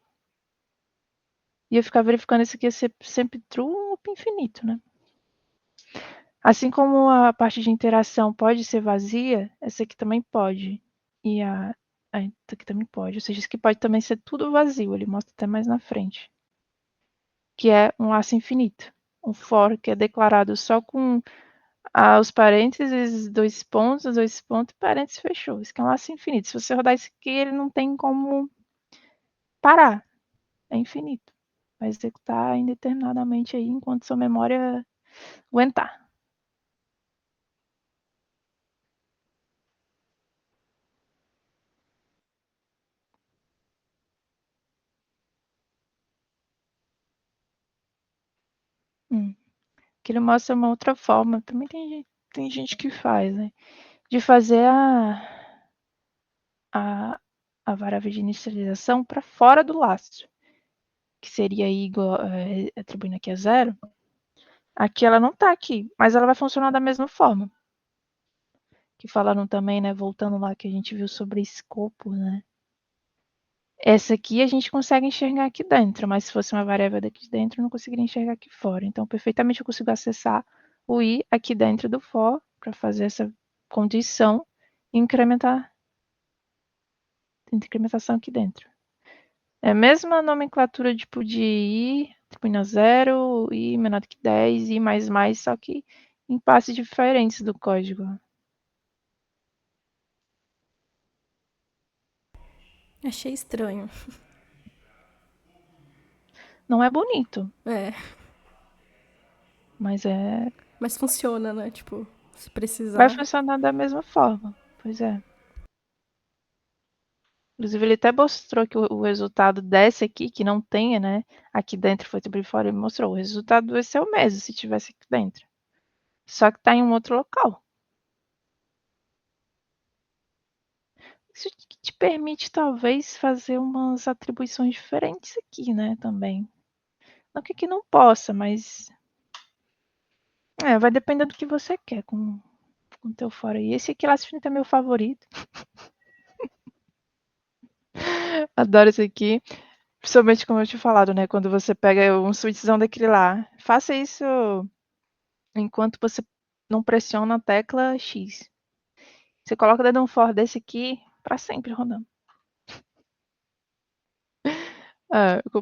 ia ficar verificando isso aqui ia ser sempre true ou loop infinito, né? Assim como a parte de interação pode ser vazia, essa aqui também pode. E essa aqui também pode. Ou seja, isso aqui pode também ser tudo vazio. Ele mostra até mais na frente. Que é um laço infinito. Um for que é declarado só com os parênteses, dois pontos, parênteses, fechou. Isso aqui é um laço infinito. Se você rodar isso aqui, ele não tem como parar. É infinito. Vai executar indeterminadamente aí enquanto sua memória aguentar. Que ele mostra uma outra forma. Também tem gente que faz, né? de fazer a variável de inicialização para fora do laço, que seria igual, atribuindo aqui a 0. Aqui ela não está aqui, mas ela vai funcionar da mesma forma. Que falaram também, né, voltando lá que a gente viu sobre escopo, né? Essa aqui a gente consegue enxergar aqui dentro, mas se fosse uma variável daqui dentro, eu não conseguiria enxergar aqui fora. Então, perfeitamente eu consigo acessar o i aqui dentro do for para fazer essa condição e incrementação aqui dentro. É a mesma nomenclatura tipo de i atribuindo a 0, i menor do que 10, i mais, só que em passos diferentes do código. Achei estranho. Não é bonito, É, mas mas funciona, né? Tipo, se vai precisar. funcionar da mesma forma. Pois é. Inclusive, ele até mostrou que o resultado desse aqui, que não tenha, né? Aqui dentro foi atribuído fora, ele mostrou. O resultado vai ser o mesmo se tivesse aqui dentro. Só que está em um outro local. Isso te permite, talvez, fazer umas atribuições diferentes aqui, né? Também. Não que aqui não possa, mas. Vai depender do que você quer com o teu fora. E esse aqui, Last Infinite, é meu favorito. Adoro esse aqui. Principalmente, como eu tinha falado, né? Quando você pega um switchzão daquele lá. Faça isso enquanto você não pressiona a tecla X. Você coloca o dedão fora desse aqui para sempre rodando.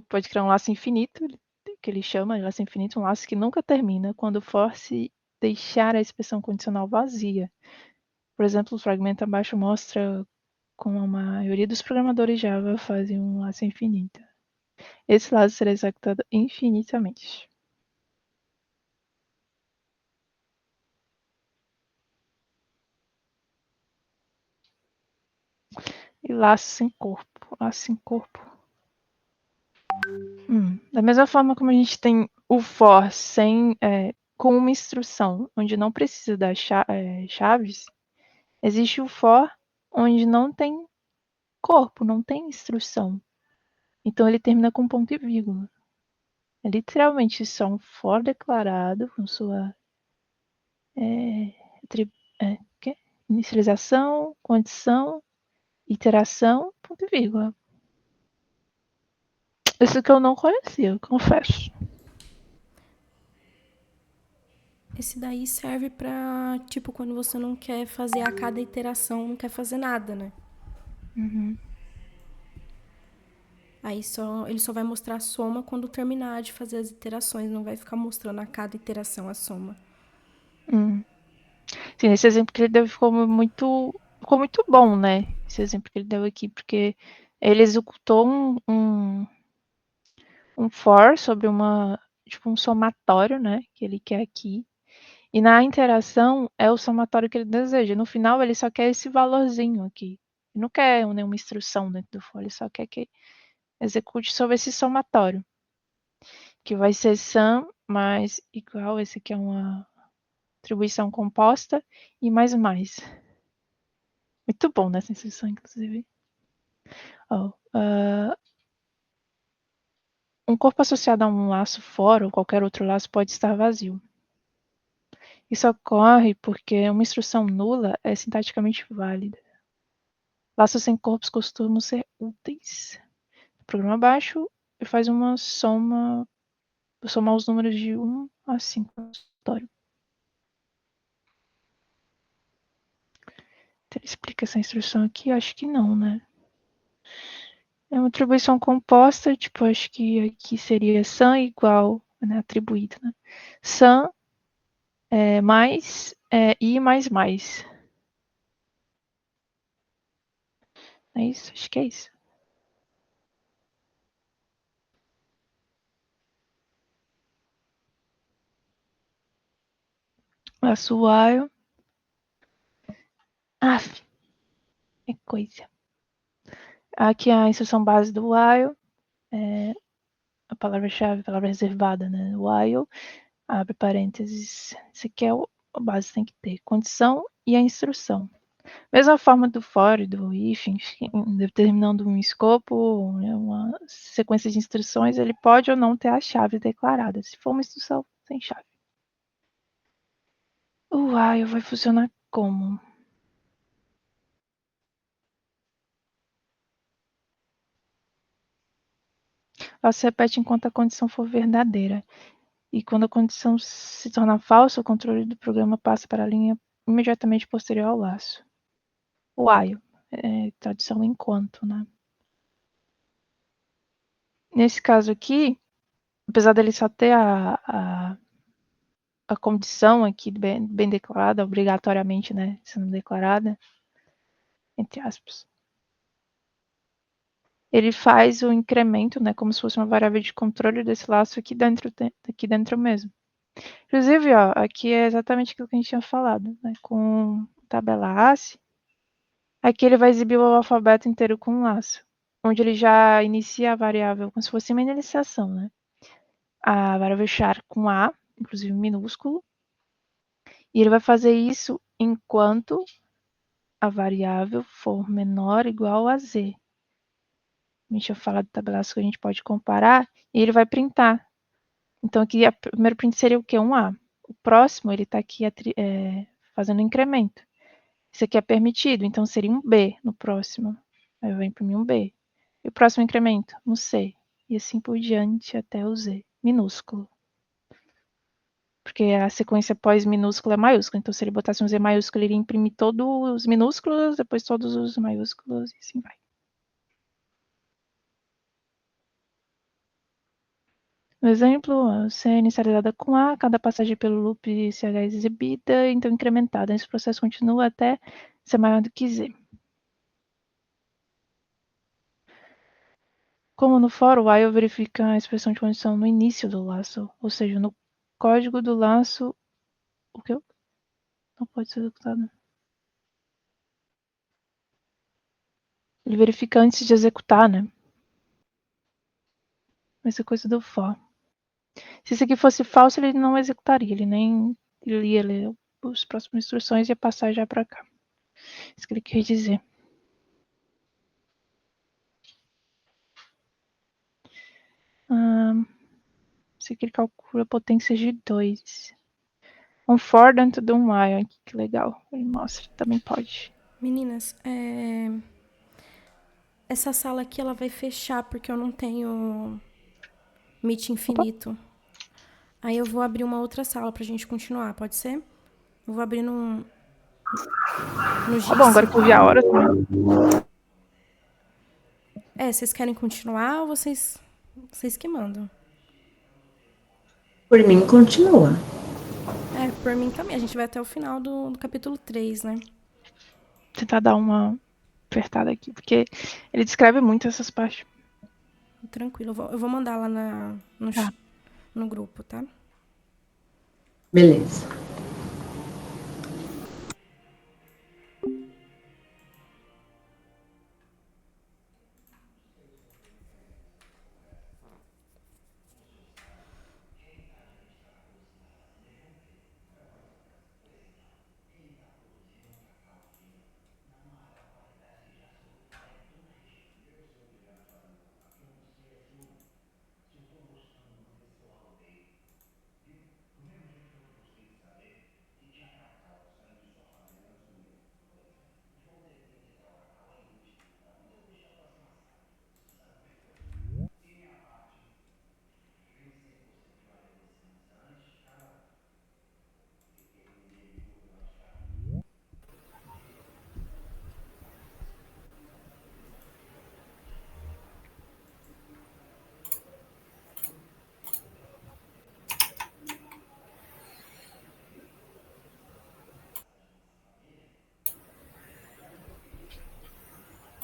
Pode criar um laço infinito, que ele chama de laço infinito, um laço que nunca termina quando force deixar a expressão condicional vazia. Por exemplo, o fragmento abaixo mostra como a maioria dos programadores Java fazem um laço infinito. Esse laço será executado infinitamente. E laço sem corpo. Laço sem corpo. Da mesma forma como a gente tem o for com uma instrução onde não precisa das chaves, existe o for onde não tem corpo, não tem instrução. Então ele termina com ponto e vírgula. É literalmente só um for declarado com sua inicialização, condição, iteração, ponto e vírgula. Isso que eu não conhecia, eu confesso. Esse daí serve pra, tipo, quando você não quer fazer a cada iteração, não quer fazer nada, né? Uhum. Aí ele só vai mostrar a soma quando terminar de fazer as iterações, não vai ficar mostrando a cada iteração a soma. Sim, esse exemplo que ele deu ficou muito bom, né? Esse exemplo que ele deu aqui, porque ele executou um for sobre um somatório, né? Que ele quer aqui. E na interação é o somatório que ele deseja. No final, ele só quer esse valorzinho aqui. Ele não quer nenhuma instrução dentro do for, ele só quer que execute sobre esse somatório. Que vai ser sum mais igual, esse aqui é uma atribuição composta, e mais. Muito bom nessa instrução, inclusive. Um corpo associado a um laço for ou qualquer outro laço pode estar vazio. Isso ocorre porque uma instrução nula é sintaticamente válida. Laços sem corpos costumam ser úteis. O programa abaixo faz uma soma, vou somar os números de 1 a 5 no relatório. Ele explica essa instrução aqui? Acho que não, né? É uma atribuição composta, tipo, acho que aqui seria sum igual, né, atribuído, né? Sum mais i mais. É isso? Acho que é isso. Laço while. É coisa. Aqui é a instrução base do while. A palavra-chave, a palavra reservada, né? While, abre parênteses. Esse aqui é a base tem que ter condição e a instrução. Mesma forma do for e do if, enfim, determinando um escopo, uma sequência de instruções, ele pode ou não ter a chave declarada, se for uma instrução sem chave. O while vai funcionar como? Ela se repete enquanto a condição for verdadeira. E quando a condição se torna falsa, o controle do programa passa para a linha imediatamente posterior ao laço. O while, tradução enquanto, né? Nesse caso aqui, apesar dele só ter a condição aqui bem declarada, obrigatoriamente, né, sendo declarada, entre aspas, ele faz o incremento, né, como se fosse uma variável de controle desse laço aqui dentro mesmo. Inclusive, ó, aqui é exatamente aquilo que a gente tinha falado, né, com tabela ACE. Aqui ele vai exibir o alfabeto inteiro com um laço, onde ele já inicia a variável como se fosse uma iniciação, né? A variável char com A, inclusive minúsculo, e ele vai fazer isso enquanto a variável for menor ou igual a Z. A gente vai falar do tabelaço que a gente pode comparar, e ele vai printar. Então aqui o primeiro print seria o quê? Um A. O próximo, ele está aqui fazendo incremento. Isso aqui é permitido, então seria um B no próximo. Aí eu vou imprimir um B. E o próximo incremento, um C. E assim por diante até o Z, minúsculo. Porque a sequência pós-minúsculo é maiúscula. Então, se ele botasse um Z maiúsculo, ele ia imprimir todos os minúsculos, depois todos os maiúsculos, e assim vai. No exemplo, C é inicializada com A, cada passagem pelo loop CH é exibida, então incrementada. Esse processo continua até ser maior do que Z. Como no for, o while verifica a expressão de condição no início do laço, ou seja, no código do laço, o que não pode ser executado. Ele verifica antes de executar, né? Mas é coisa do for. Se isso aqui fosse falso, ele não executaria, ele nem ia ler as próximas instruções e ia passar já para cá. Isso que ele quer dizer. Se aqui ele calcula potências de 2. Um for dentro de um while, que legal. Ele mostra, também pode. Meninas, essa sala aqui ela vai fechar porque eu não tenho Meet infinito. Aí eu vou abrir uma outra sala pra gente continuar, pode ser? Eu vou abrir no Tá bom, agora que eu vi a hora também. Vocês querem continuar ou vocês que mandam? Por mim, continua. Por mim também. A gente vai até o final do capítulo 3, né? Tentar dar uma apertada aqui, porque ele descreve muito essas partes. Tranquilo, eu vou mandar lá Tá. no grupo, tá? Beleza.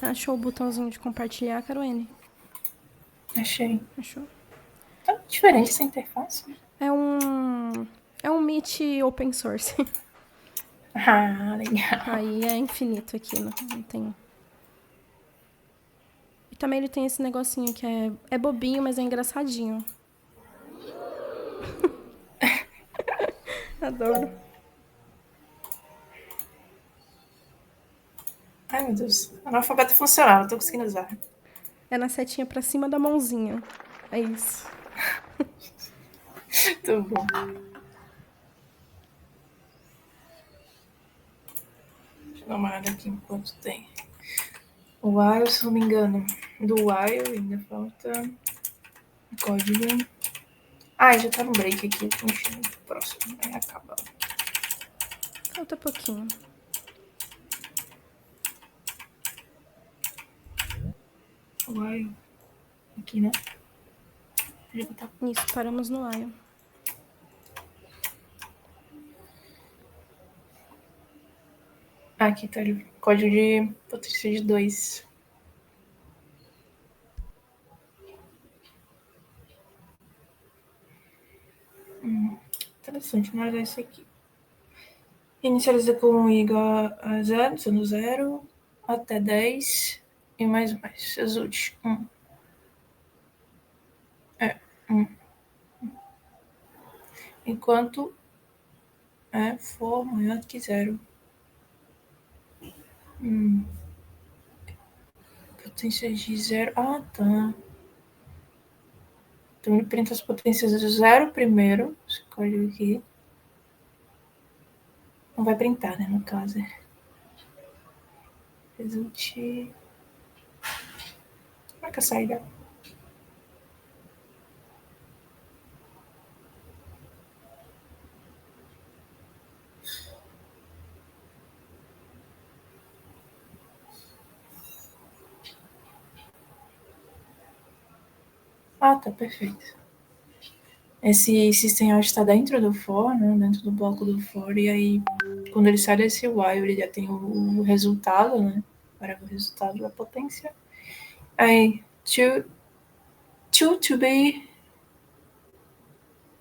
Achou o botãozinho de compartilhar, Caroline? Achei. Achou? Tá diferente essa interface. É um Meet open source. Ah, legal. Aí é infinito aqui, não tem... E também ele tem esse negocinho que é bobinho, mas é engraçadinho. Adoro. Ai, meu Deus. Analfabeto funcional, não tô conseguindo usar. É na setinha pra cima da mãozinha. É isso. Muito bom. Deixa eu dar uma olhada aqui enquanto tem. O while, se não me engano, do while ainda falta o código. Já tá no break aqui. Continua pro próximo. Aí acaba. Falta pouquinho. O while. Aqui, né? Já tá. Isso, paramos no while. Aqui tá o código de potência de 2. Interessante, mas é esse aqui. Inicializa com igual a 0, sendo 0, até 10 e mais. Result 1. 1. Enquanto for maior do que 0. Potência de 0. Tá. Então ele printa as potências de 0 primeiro. Esse código aqui. Não vai printar, né? No caso. Result. Como é que é a saída? Tá, perfeito. Esse system out está dentro do for, né? Dentro do bloco do for, e aí quando ele sai desse while, ele já tem o resultado, né? Para o resultado da potência. Aí, to be,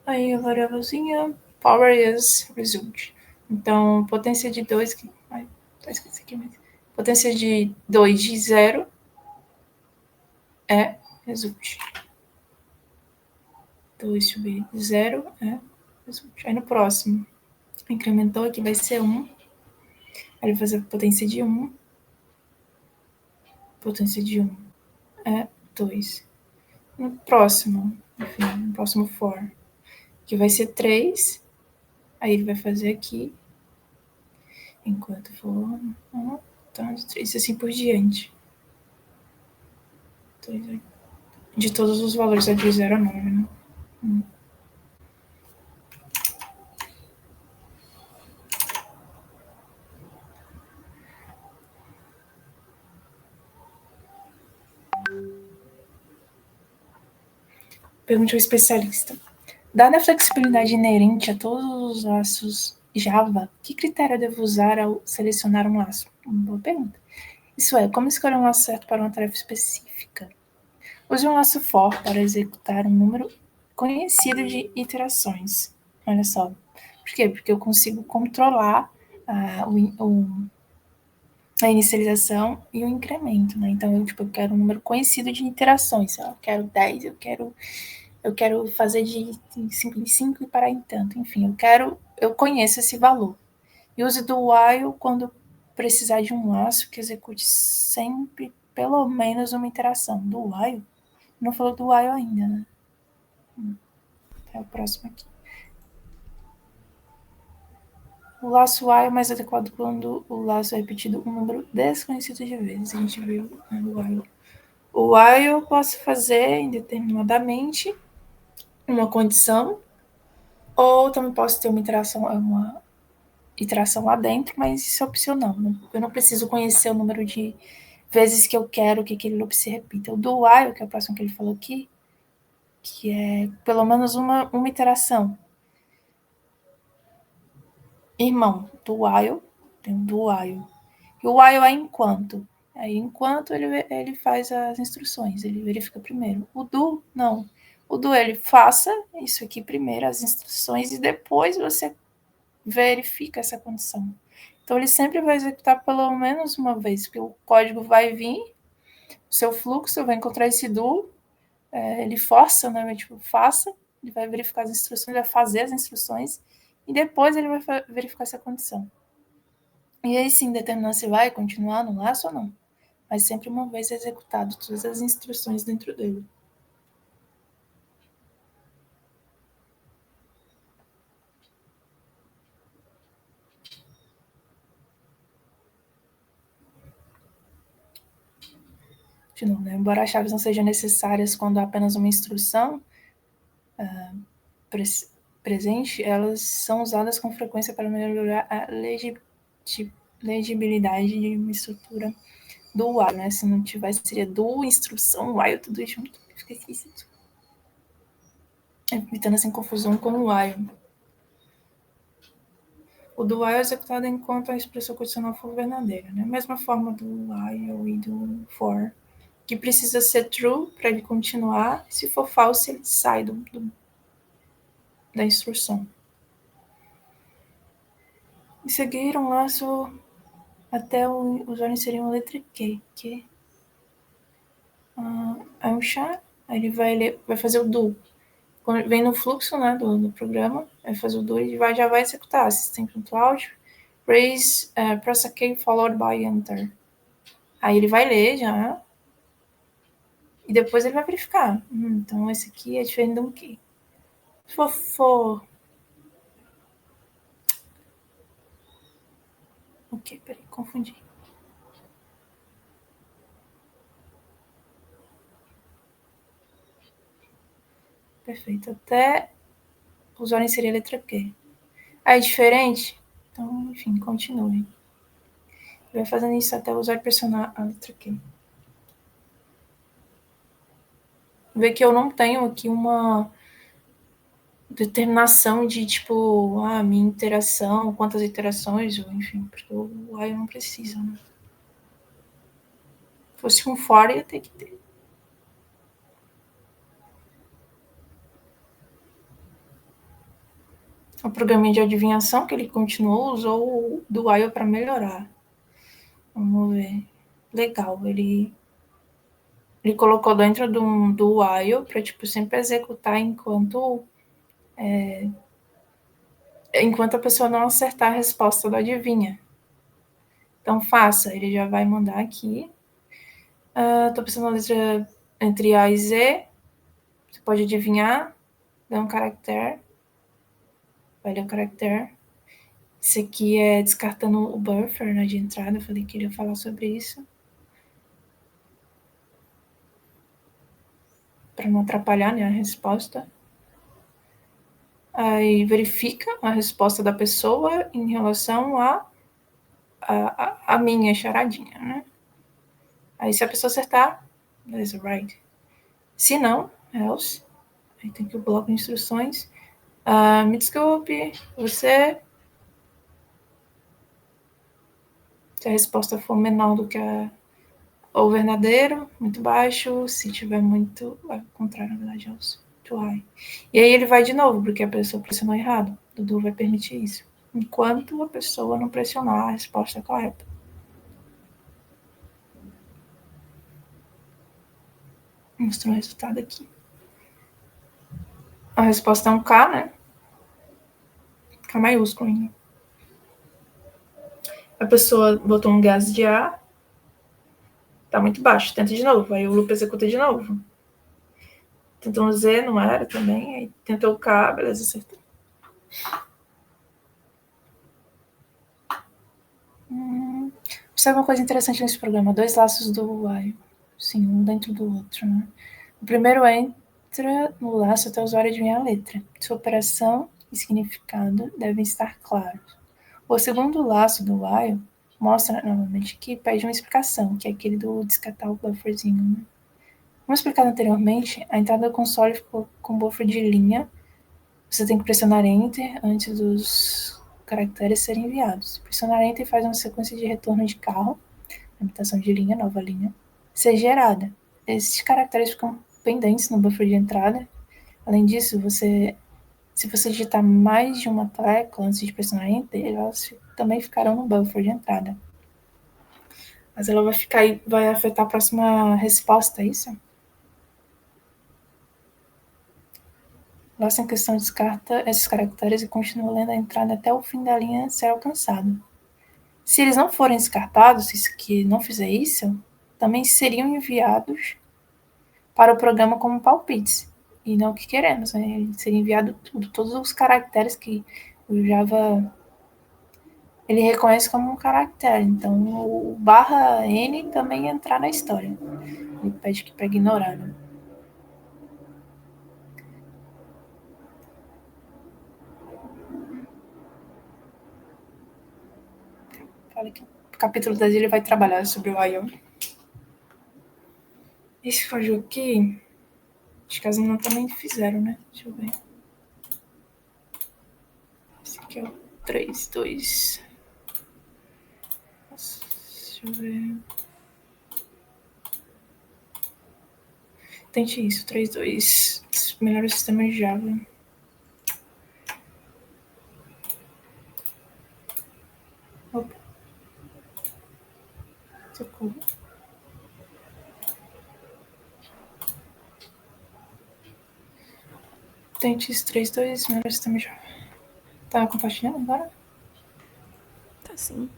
aí a variávelzinha, power is result. Então, potência de 2, tá escrito aqui, mas potência de 2 de 0 é result. 2 to be 0 é result. Aí no próximo, incrementou aqui, vai ser 1. Aí ele vai fazer a potência de 1. Potência de 1 é 2. No próximo, enfim, no próximo for, que vai ser 3. Aí ele vai fazer aqui, enquanto for, então, de 3, assim por diante. De todos os valores, é de 0 a 9, né? Pergunte ao especialista. Dada a flexibilidade inerente a todos os laços Java, que critério eu devo usar ao selecionar um laço? Uma boa pergunta. Isso é, como escolher um laço certo para uma tarefa específica? Use um laço for para executar um número conhecido de iterações. Olha só. Por quê? Porque eu consigo controlar a inicialização e o incremento, né? Então, eu quero um número conhecido de iterações. Eu quero 10, eu quero fazer de 5 em 5 e parar em tanto. Enfim, eu conheço esse valor. E use do while quando precisar de um laço que execute sempre pelo menos uma iteração. Do while? Não falou do while ainda, né? É o próximo aqui. O laço while é mais adequado quando o laço é repetido um número desconhecido de vezes. A gente viu o while. O while eu posso fazer indeterminadamente uma condição, ou também posso ter uma iteração lá dentro, mas isso é opcional. Eu não preciso conhecer o número de vezes que eu quero que aquele loop se repita. O do while, que é o próximo que ele falou aqui, que é pelo menos uma iteração. Irmão, do while, tem o do while. E o while é enquanto. Aí, enquanto ele faz as instruções, ele verifica primeiro. O do, não. O do, ele faça isso aqui primeiro, as instruções, e depois você verifica essa condição. Então, ele sempre vai executar pelo menos uma vez, porque o código vai vir, o seu fluxo vai encontrar esse do, ele força, né? Tipo, faça, ele vai verificar as instruções, vai fazer as instruções, e depois ele vai verificar essa condição. E aí sim determinar se vai continuar no laço ou não. Mas sempre uma vez executado todas as instruções dentro dele. De novo, né? Embora as chaves não sejam necessárias quando há apenas uma instrução presente, elas são usadas com frequência para melhorar a legibilidade de uma estrutura do while, né? Se não tivesse, seria do, instrução, while, tudo junto. Fica esquisito. Evitando assim confusão com o while. O do while é executado enquanto a expressão condicional for verdadeira, né? Mesma forma do while e do for, que precisa ser true para ele continuar. Se for false, ele sai da instrução. Em seguir, um laço até o usuário inserir uma letra Q. Aí um char, aí ele vai fazer o do. Quando vem no fluxo, né, do programa, vai fazer o do e já vai executar assistem.out, raise, press a key followed by enter. Aí ele vai ler já, e depois ele vai verificar. Então esse aqui é diferente do que. Se for... Ok, peraí, confundi. Perfeito, até o usuário inserir a letra Q. Aí é diferente? Então, enfim, continue. Vai fazendo isso até o usuário pressionar a letra Q. Vê que eu não tenho aqui uma determinação de, tipo, minha interação, quantas iterações, ou enfim, porque o while não precisa, né? Se fosse um for, ia ter que ter. O programinha de adivinhação que ele continuou usou o do while para melhorar. Vamos ver. Legal, ele colocou dentro do while para, tipo, sempre executar enquanto a pessoa não acertar a resposta da adivinha. Então, faça. Ele já vai mandar aqui. Estou pensando na letra entre A e Z. Você pode adivinhar. Dá um caractere. Vai ler o caractere. Isso aqui é descartando o buffer, né, de entrada. Eu falei que iria falar sobre isso. Para não atrapalhar, né, a resposta. Aí verifica a resposta da pessoa em relação a minha charadinha, né? Aí se a pessoa acertar, beleza, right. Se não, else. Aí tem aqui o bloco de instruções. Me desculpe, você... Se a resposta for menor do que o verdadeiro, muito baixo. Se tiver muito... Ao contrário, na verdade, else. Too high. E aí ele vai de novo, porque a pessoa pressionou errado. O do vai permitir isso. Enquanto a pessoa não pressionar a resposta correta. Mostrou o resultado aqui. A resposta é um K, né? K maiúsculo ainda. A pessoa botou um gás de A. Tá muito baixo. Tenta de novo. Aí o loop executa de novo. Tentou um Z, não era também. Aí tentou o K, beleza, acertou. Observe uma coisa interessante nesse programa. 2 laços do while. Sim, um dentro do outro, né? O primeiro entra no laço até o usuário adivinhar a letra. Sua operação e significado devem estar claros. O segundo laço do while mostra, novamente, que pede uma explicação, que é aquele do descartar o bufferzinho, né? Como explicado anteriormente, a entrada do console ficou com buffer de linha. Você tem que pressionar Enter antes dos caracteres serem enviados. Pressionar Enter faz uma sequência de retorno de carro, limitação de linha, nova linha, ser gerada. Esses caracteres ficam pendentes no buffer de entrada. Além disso, se você digitar mais de uma tecla antes de pressionar Enter, elas também ficarão no buffer de entrada. Mas ela vai ficar e vai afetar a próxima resposta, é isso? O laço em questão descarta esses caracteres e continua lendo a entrada até o fim da linha ser alcançado. Se eles não forem descartados, se que não fizer isso, também seriam enviados para o programa como palpites. E não o que queremos, né? Seria enviado tudo, todos os caracteres que o Java ele reconhece como um caractere. Então, o /N também entrar na história. Ele pede que para ignorar, né? Fala que o capítulo 10 ele vai trabalhar sobre o I/O. Esse código aqui, acho que as meninas também fizeram, né? Deixa eu ver. Esse aqui é o 3.2. Nossa, deixa eu ver. Tente isso, 3.2. Melhor sistema de Java. Opa. Socorro. Tente isso, 3.2. Melhor sistema de Java. Tá compartilhando agora? Tá sim.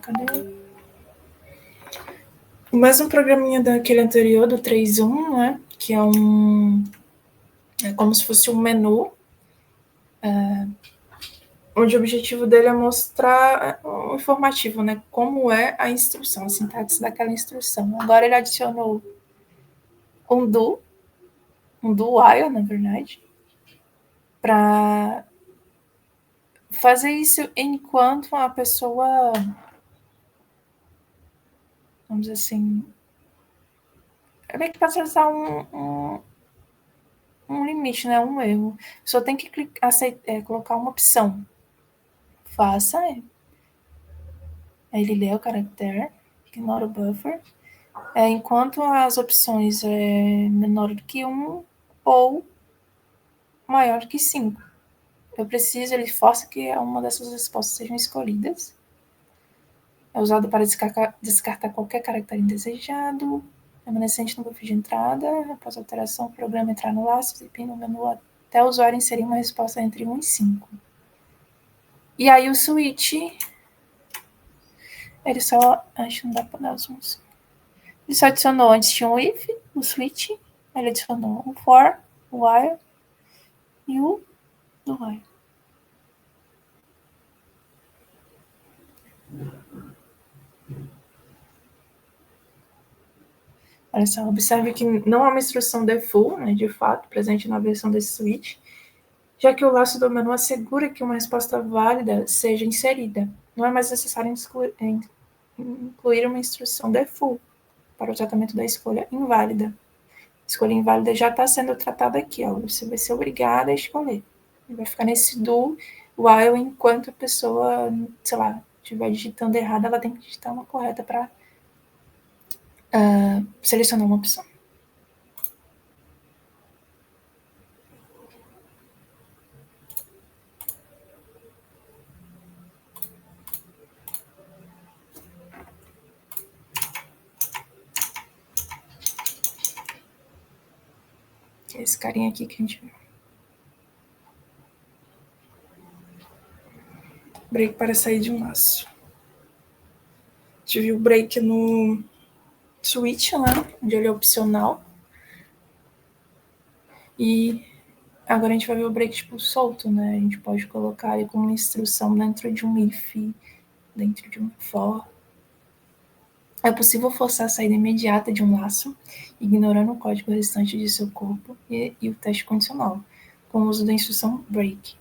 Cadê? Mais um programinha daquele anterior, do 3.1, né? Que é é como se fosse um menu, onde o objetivo dele é mostrar um informativo, né? Como é a instrução, a sintaxe daquela instrução. Agora ele adicionou um do while, na verdade, para fazer isso enquanto a pessoa, vamos dizer assim, é meio que para traçar um limite, né? Um erro. Só tem que colocar uma opção. Faça. Aí ele lê o caractere, ignora o buffer. Enquanto as opções é menor do que 1 ou maior do que 5. Ele força que uma dessas respostas sejam escolhidas. É usado para descartar qualquer caractere indesejado, remanescente no buffer de entrada. Após a alteração, o programa entrar no laço, exibindo o menu até o usuário inserir uma resposta entre 1 e 5. E aí o switch, ele só... Acho que não dá para dar os uns. Ele só adicionou, antes tinha um if, o switch, ele adicionou o for, o while e o do while. Olha só, observe que não há uma instrução default, né, de fato, presente na versão desse switch, já que o laço do menu assegura que uma resposta válida seja inserida. Não é mais necessário incluir uma instrução default para o tratamento da escolha inválida. A escolha inválida já está sendo tratada aqui, ó. Você vai ser obrigada a escolher. E vai ficar nesse do while enquanto a pessoa, sei lá, estiver digitando errado, ela tem que digitar uma correta para selecionar uma opção. Que é esse carinha aqui que a gente viu. Break para sair de um laço. A gente viu o break no switch, né? Onde ele é opcional. E agora a gente vai ver o break tipo solto, né? A gente pode colocar ele como uma instrução dentro de um if, dentro de um for. É possível forçar a saída imediata de um laço, ignorando o código restante de seu corpo e o teste condicional, com o uso da instrução break.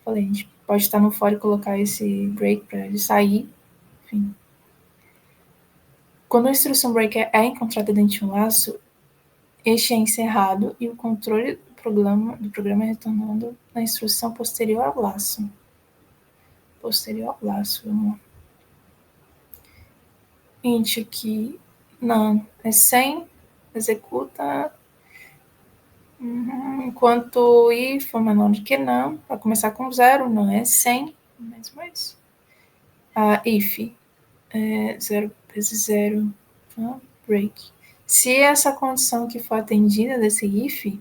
Falei, a gente pode estar no for e colocar esse break para ele sair. Enfim. Quando a instrução break é encontrada dentro de um laço, este é encerrado e o controle do programa é retornando na instrução posterior ao laço. Posterior ao laço, vamos lá. Int aqui, não, é 100, executa, enquanto i for menor do que não, vai começar com 0, não é 100, mais. If, 0 vezes 0, break. Se essa condição que for atendida desse if,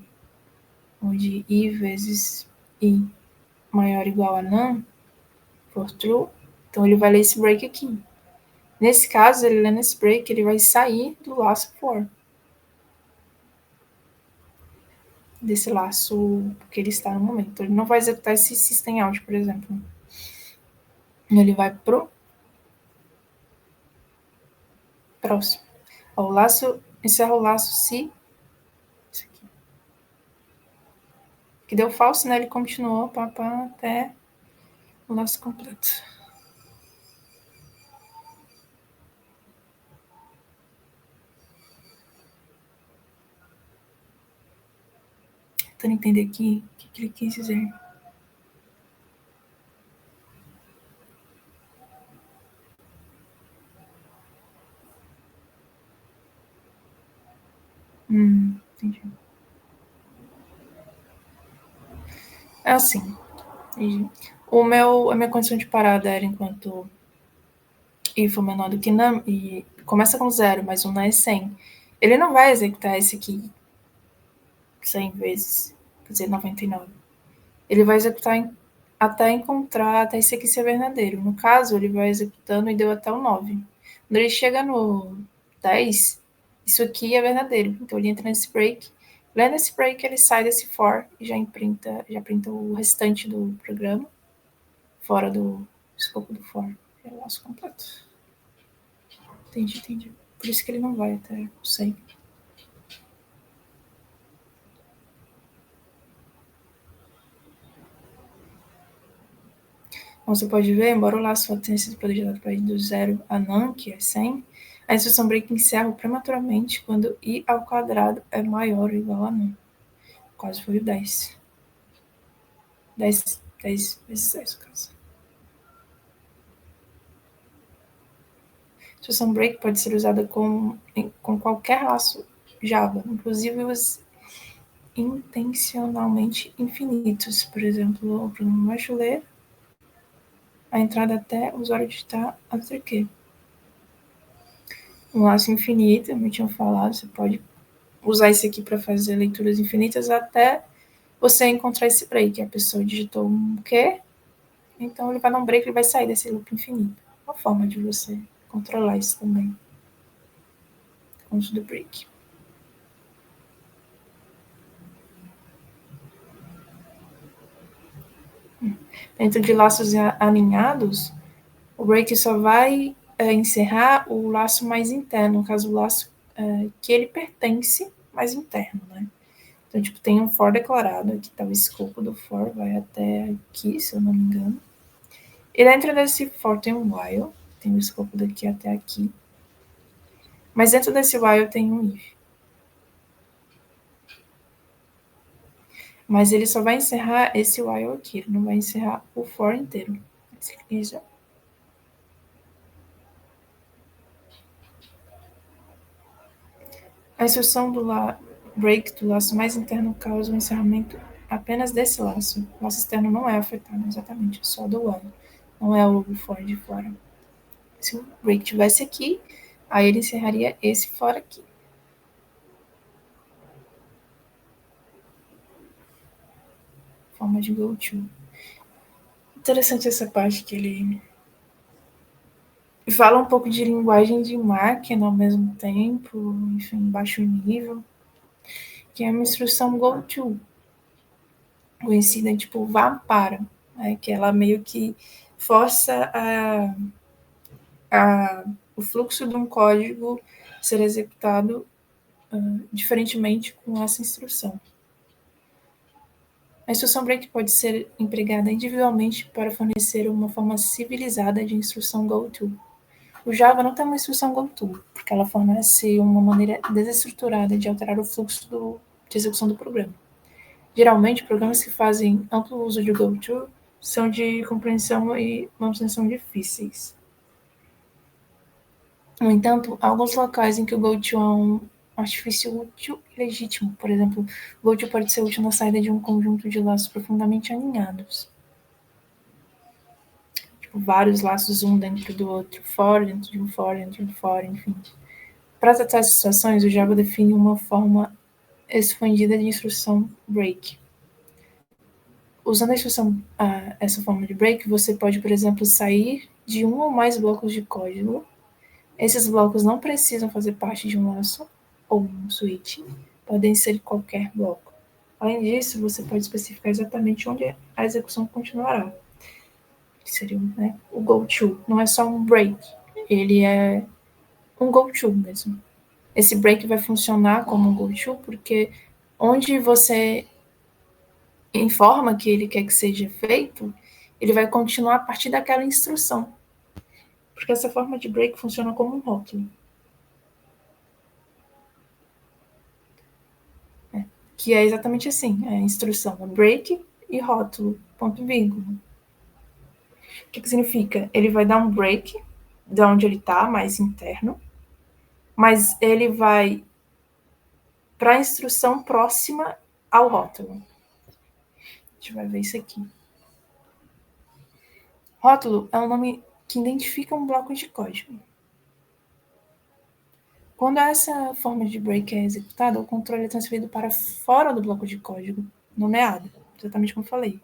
onde i vezes i maior ou igual a none, for true, então ele vai ler esse break aqui. Nesse caso, ele lendo esse break, ele vai sair do laço for. Desse laço que ele está no momento. Então, ele não vai executar esse system out, por exemplo. Ele vai pro próximo. O laço, encerra o laço se... Isso aqui. Que deu falso, né? Ele continuou até o laço completo. Tentando entender aqui o que ele quis dizer. Entendi. É assim. A minha condição de parada era enquanto i for menor do que none, e começa com 0, mas o none é 100. Ele não vai executar esse aqui 100 vezes, quer dizer, 99. Ele vai executar até encontrar, até esse aqui ser verdadeiro. No caso, ele vai executando e deu até o 9. Quando ele chega no 10, isso aqui é verdadeiro. Então ele entra nesse break. Lendo esse break, ele sai desse for e já printa o restante do programa fora do escopo do for. É o laço completo. Entendi. Por isso que ele não vai até o 100. Como você pode ver, embora o laço tenha sido planejado para ir do 0 a none, que é 100, a instrução break encerra prematuramente quando i ao quadrado é maior ou igual a none. Quase foi o 10. 10 vezes 10, no caso. A instrução break pode ser usada com qualquer laço Java, inclusive os intencionalmente infinitos. Por exemplo, o programa vai ler a entrada até o usuário digitar a letra Q. Um laço infinito, como eu tinha falado, você pode usar isso aqui para fazer leituras infinitas até você encontrar esse break. A pessoa digitou um Q, então ele vai dar um break e vai sair desse loop infinito. Uma forma de você controlar isso também. Uso do break. Dentro de laços alinhados, o break só vai encerrar o laço mais interno, no caso, o laço que ele pertence mais interno, né? Então, tipo, tem um for declarado, aqui tá o escopo do for, vai até aqui, se eu não me engano. E dentro desse for tem um while, tem o escopo daqui até aqui. Mas dentro desse while tem um if. Mas ele só vai encerrar esse while aqui, ele não vai encerrar o for inteiro. Isso. A instrução do break do laço mais interno causa o encerramento apenas desse laço. O laço externo não é afetado, exatamente, só do while. Não é o for de fora. Se o break tivesse aqui, aí ele encerraria esse for aqui. Forma de go-to. Interessante essa parte que ele fala um pouco de linguagem de máquina ao mesmo tempo, enfim, baixo nível, que é uma instrução go-to, conhecida tipo vá para, né, que ela meio que força o fluxo de um código ser executado diferentemente com essa instrução. A instrução break pode ser empregada individualmente para fornecer uma forma civilizada de instrução goto. O Java não tem uma instrução goto, porque ela fornece uma maneira desestruturada de alterar o fluxo de execução do programa. Geralmente, programas que fazem amplo uso de goto são de compreensão e manutenção difíceis. No entanto, há alguns locais em que o goto é um artifício útil e legítimo. Por exemplo, o goto pode ser útil na saída de um conjunto de laços profundamente alinhados. Tipo, vários laços um dentro do outro, for, dentro de um for, dentro de um for, enfim. Para tratar essas situações, o Java define uma forma expandida de instrução break. usando a instrução, essa forma de break, você pode, por exemplo, sair de um ou mais blocos de código. Esses blocos não precisam fazer parte de um laço ou um switch, podem ser qualquer bloco. Além disso, você pode especificar exatamente onde a execução continuará, que seria, né, o go-to. Não é só um break, ele é um go-to mesmo. Esse break vai funcionar como um go-to porque onde você informa que ele quer que seja feito, ele vai continuar a partir daquela instrução. Porque essa forma de break funciona como um rótulo. Que é exatamente assim, a instrução é break e rótulo, ponto e vírgula. O que significa? Ele vai dar um break de onde ele está, mais interno, mas ele vai para a instrução próxima ao rótulo. A gente vai ver isso aqui. Rótulo é um nome que identifica um bloco de código. Quando essa forma de break é executada, o controle é transferido para fora do bloco de código nomeado, exatamente como eu falei.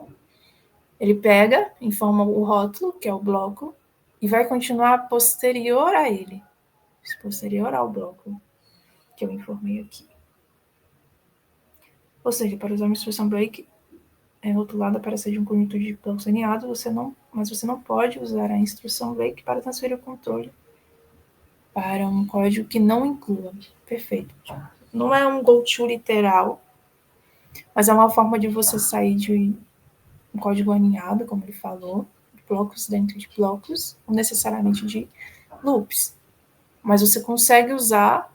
Ele pega, informa o rótulo, que é o bloco, e vai continuar posterior a ele, posterior ao bloco que eu informei aqui. Ou seja, para usar uma instrução break rotulada para ser de um conjunto de blocos alinhados, mas você não pode usar a instrução break para transferir o controle para um código que não inclua. Perfeito. Não é um go-to literal, mas é uma forma de você sair de um código alinhado, como ele falou, blocos dentro de blocos, não necessariamente de loops. Mas você consegue usar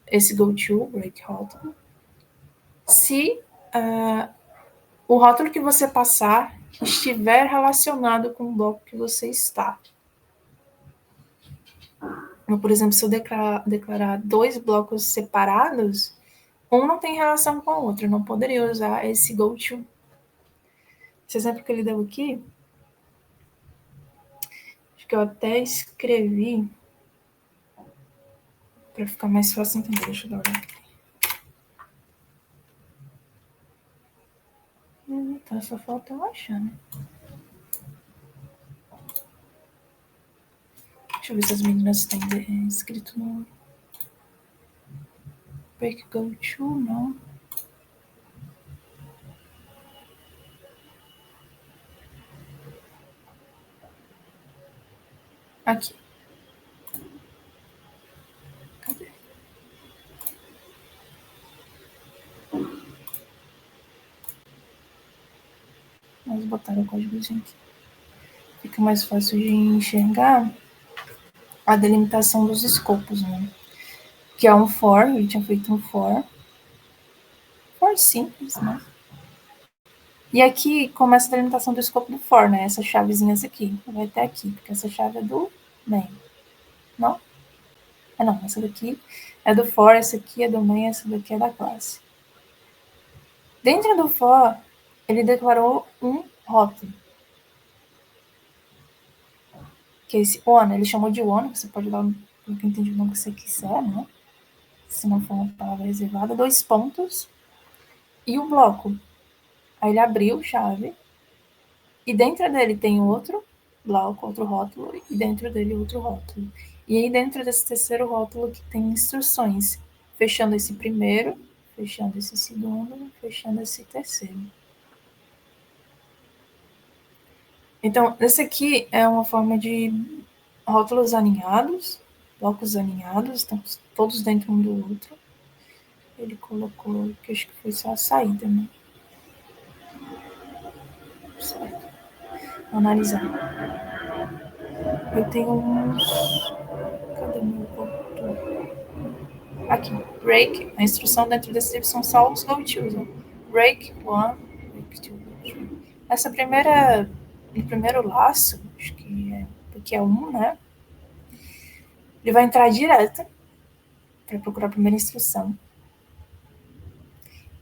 esse go-to, break rótulo, se o rótulo que você passar estiver relacionado com o bloco que você está. Então, por exemplo, se eu declarar 2 blocos separados, um não tem relação com o outro, eu não poderia usar esse go-to. Esse exemplo que ele deu aqui, acho que eu até escrevi para ficar mais fácil entender. Deixa eu dar uma olhada aqui. Tá, só falta eu achar, né? Deixa eu ver se as meninas têm escrito no break go to, não. Aqui. Cadê? Vamos botar o códigozinho aqui. Fica mais fácil de enxergar a delimitação dos escopos, né? Que é um for, ele tinha feito um for simples, né? E aqui começa a delimitação do escopo do for, né? Essas chavezinhas aqui, vai até aqui, porque essa chave é do main. Não? Não, essa daqui é do for, essa aqui é do main, essa daqui é da classe. Dentro do for, ele declarou um rótulo, que é esse one, ele chamou de one, você pode dar, pelo que eu entendi, o nome que você quiser, né? Se não for uma palavra reservada, 2 pontos e um bloco. Aí ele abriu chave e dentro dele tem outro bloco, outro rótulo, e dentro dele outro rótulo. E aí dentro desse terceiro rótulo que tem instruções, fechando esse primeiro, fechando esse segundo, fechando esse terceiro. Então, esse aqui é uma forma de rótulos alinhados, blocos alinhados, estão todos dentro um do outro. Ele colocou, que acho que foi só a saída, né? Certo. Vou analisar. Eu tenho uns... Cadê meu botão? Aqui, break. A instrução dentro desse livro são só os go-tos. Break one, break two, break three. Essa primeira, no primeiro laço, acho que é 1, né? Ele vai entrar direto para procurar a primeira instrução,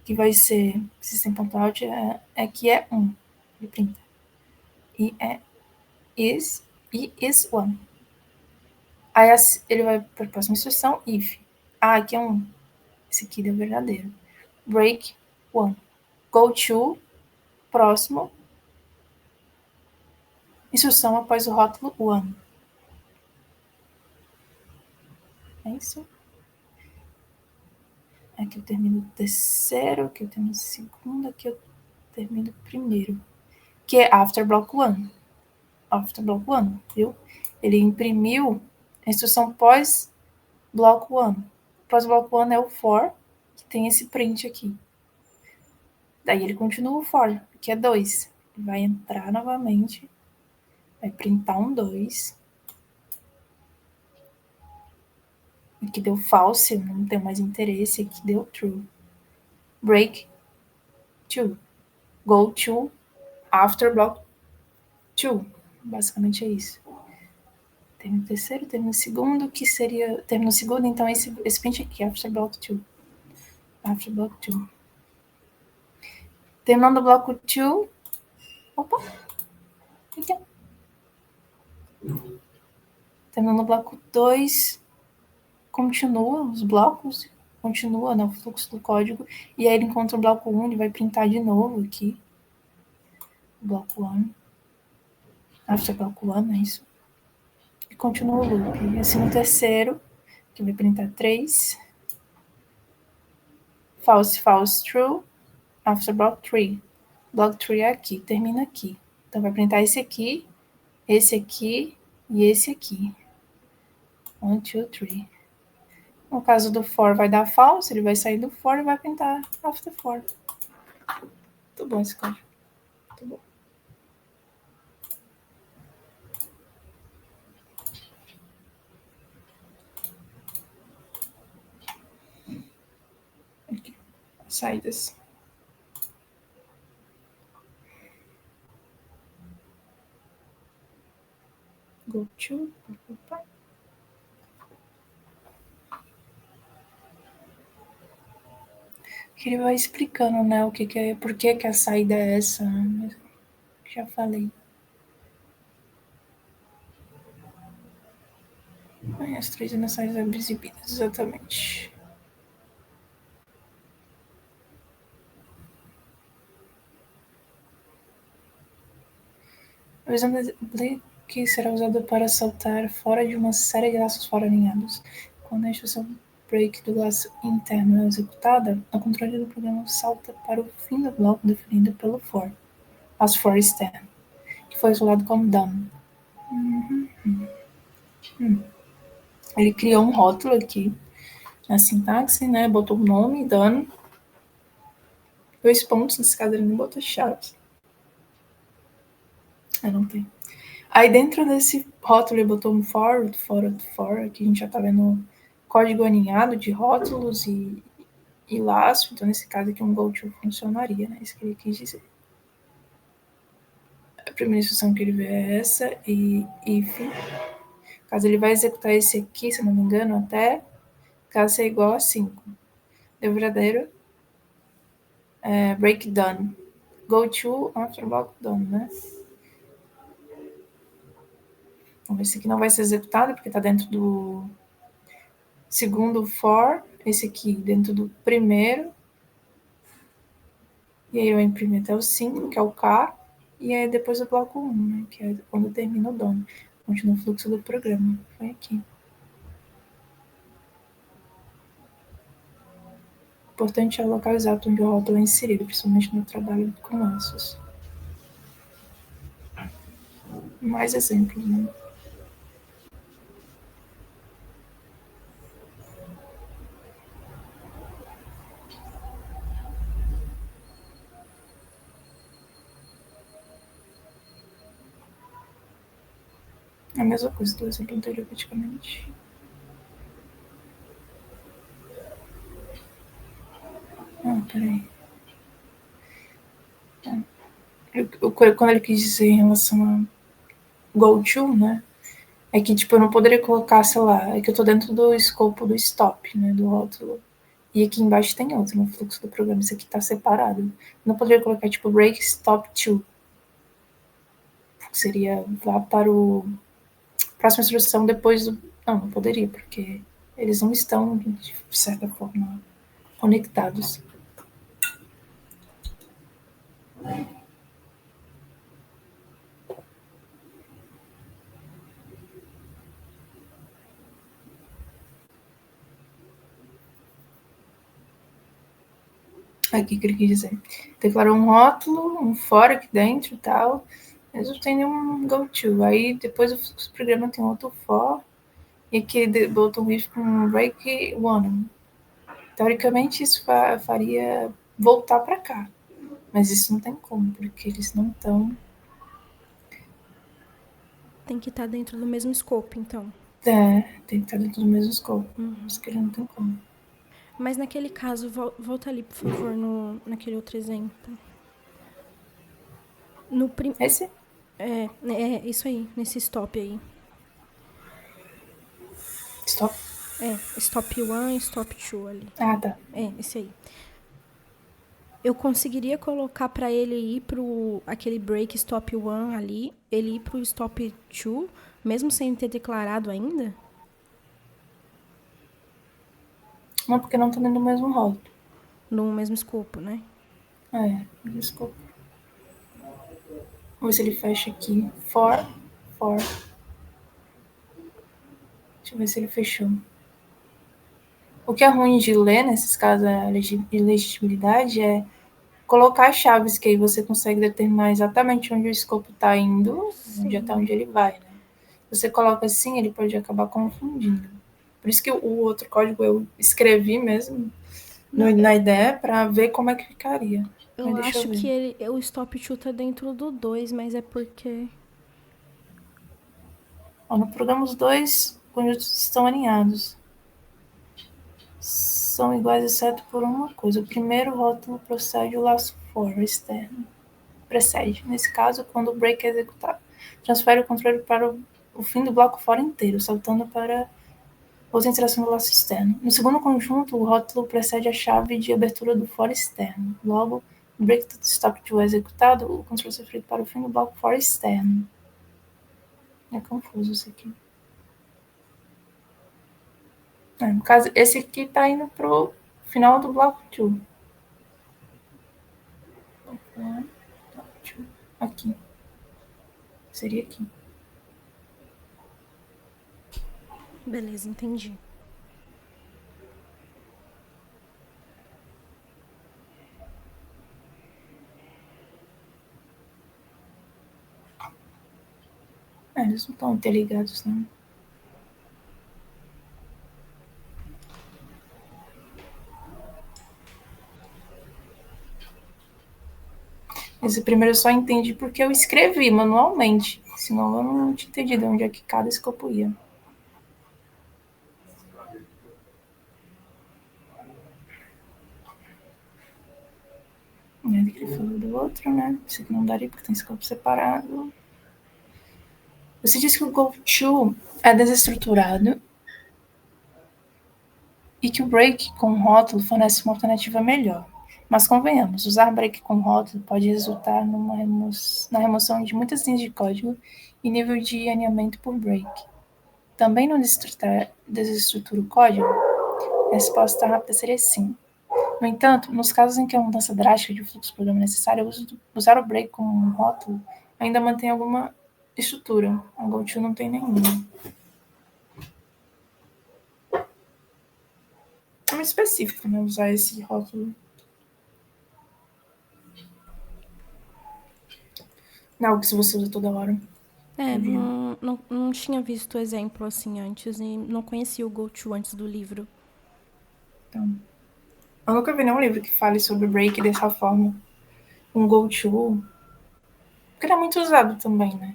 que vai ser system.out, que é 1. Ele printa. E is 1. Aí ele vai para a próxima instrução, if. Aqui é 1. Esse aqui deu verdadeiro. Break 1. Go to próximo. Instrução após o rótulo 1. É isso. Aqui eu termino o terceiro, aqui eu termino o segundo, aqui eu termino o primeiro. Que é after block 1. After block 1, viu? Ele imprimiu a instrução pós bloco 1. Pós bloco 1 é o for, que tem esse print aqui. Daí ele continua o for, que é 2. Ele vai entrar novamente, vai printar um 2. Aqui deu false, não tenho mais interesse. Aqui deu true. Break 2. Go to after block 2. Basicamente é isso. Termino o terceiro, termino o segundo, que seria... Termino o segundo, então esse print aqui, after block 2. After block 2. Terminando o bloco 2... Opa! Aqui. Terminando o bloco 2... Continua os blocos, continua, né, o fluxo do código, e aí ele encontra o bloco 1, ele vai printar de novo aqui. Bloco 1. After bloco 1, é isso. E continua o loop. E assim no terceiro, que vai printar 3. False, false, true. After block 3. Block 3 é aqui, termina aqui. Então vai printar esse aqui e esse aqui. 1, 2, 3. No caso do for vai dar false, ele vai sair do for e vai printar after for. Muito bom esse código. Muito bom. Aqui. Saídas. Go to. Que ele vai explicando, né, o que é, por que a saída é essa, né? Já falei. As 3 dimensões exibidas, exatamente. A visão que será usada para saltar fora de uma série de laços fora alinhados. Quando a instrução break do laço interno é executada, o controle do programa salta para o fim do bloco definido pelo for, as for externo, que foi isolado como done. Ele criou um rótulo aqui na sintaxe, né? Botou o nome, done, 2 pontos, nesse caso ele não botou chaves. Não tem. Aí dentro desse rótulo ele botou um for, que a gente já tá vendo código aninhado de rótulos e laço, então nesse caso aqui um goto funcionaria, né? Isso que ele quis dizer. A primeira instrução que ele vê é essa, e if, caso ele vai executar esse aqui, se eu não me engano, até caso seja igual a 5. Deu verdadeiro, break done. Go to after block done, né? Então, esse aqui não vai ser executado, porque está dentro do segundo for, esse aqui dentro do primeiro, e aí eu imprimo até o 5, que é o K, e aí depois o bloco 1, né, que é quando termina o done. Continua o fluxo do programa. Foi aqui. O importante é o local exato onde o rótulo é inserido, principalmente no trabalho com laços. Mais exemplos, né? A mesma coisa do exemplo anterior, praticamente. Peraí. Quando ele quis dizer em relação a go to, né? É que, tipo, eu não poderia colocar, sei lá, é que eu tô dentro do escopo do stop, né, do rótulo. E aqui embaixo tem outro no fluxo do programa, isso aqui tá separado. Eu não poderia colocar, tipo, break stop to. Seria lá para o próxima instrução depois do... Não poderia, porque eles não estão, de certa forma, conectados. Aqui que ele quis dizer. Declarou um rótulo, um for aqui dentro e tal. Mas não tem nenhum go-to. Aí depois o programa tem outro for. E que botou um if com break one. Teoricamente isso faria voltar para cá. Mas isso não tem como, porque eles não estão. Tem que estar dentro do mesmo escopo, então. Tem que estar dentro do mesmo escopo. Por isso que ele não tem como. Mas naquele caso, volta ali, por favor, naquele outro exemplo. Esse? É isso aí, nesse stop aí. Stop. Stop 1 e stop 2 ali. Ah, tá. Esse aí. Eu conseguiria colocar pra ele ir pro aquele break stop 1 ali, ele ir pro stop 2, mesmo sem ter declarado ainda? Não, porque não tá dentro do mesmo rótulo. No mesmo escopo, né? Desculpa. Vamos ver se ele fecha aqui. For. Deixa eu ver se ele fechou. O que é ruim de ler, nesses casos de legitimidade, é colocar chaves que aí você consegue determinar exatamente onde o escopo está indo, Sim. onde ele vai, né? Você coloca assim, ele pode acabar confundindo. Por isso que o outro código eu escrevi mesmo na ideia para ver como é que ficaria. Eu acho que o stop 2 tá dentro do 2, mas é porque... No programa os dois conjuntos estão alinhados. São iguais exceto por uma coisa. O primeiro rótulo procede o laço for externo. Precede. Nesse caso, quando o break é executado, transfere o controle para o fim do bloco fora inteiro, saltando para outra interação do laço externo. No segundo conjunto, o rótulo precede a chave de abertura do for externo. Logo, no break stop to é executado, o controle é transferido para o fim do bloco for externo. É confuso isso aqui. No caso, esse aqui está indo pro final do bloco 2. Aqui. Seria aqui. Beleza, entendi. Eles não estão interligados, não. Esse primeiro eu só entendi porque eu escrevi manualmente. Senão eu não tinha entendido onde é que cada escopo ia. Ele falou do outro, né? Esse aqui não daria porque tem escopo separado. Você disse que o go-to é desestruturado e que o break com rótulo fornece uma alternativa melhor. Mas convenhamos, usar break com rótulo pode resultar na remoção de muitas linhas de código e nível de alinhamento por break. Também não desestrutura o código? A resposta rápida seria sim. No entanto, nos casos em que a mudança drástica de fluxo do programa é necessária, usar o break como um rótulo ainda mantém alguma estrutura. A GoTo não tem nenhuma. É muito específico, né? Usar esse rótulo. Não é algo que você usa toda hora. Não tinha visto exemplo assim antes e não conhecia o GoTo antes do livro. Então, eu nunca vi nenhum livro que fale sobre break dessa forma. Um GoTo. Porque ele é muito usado também, né?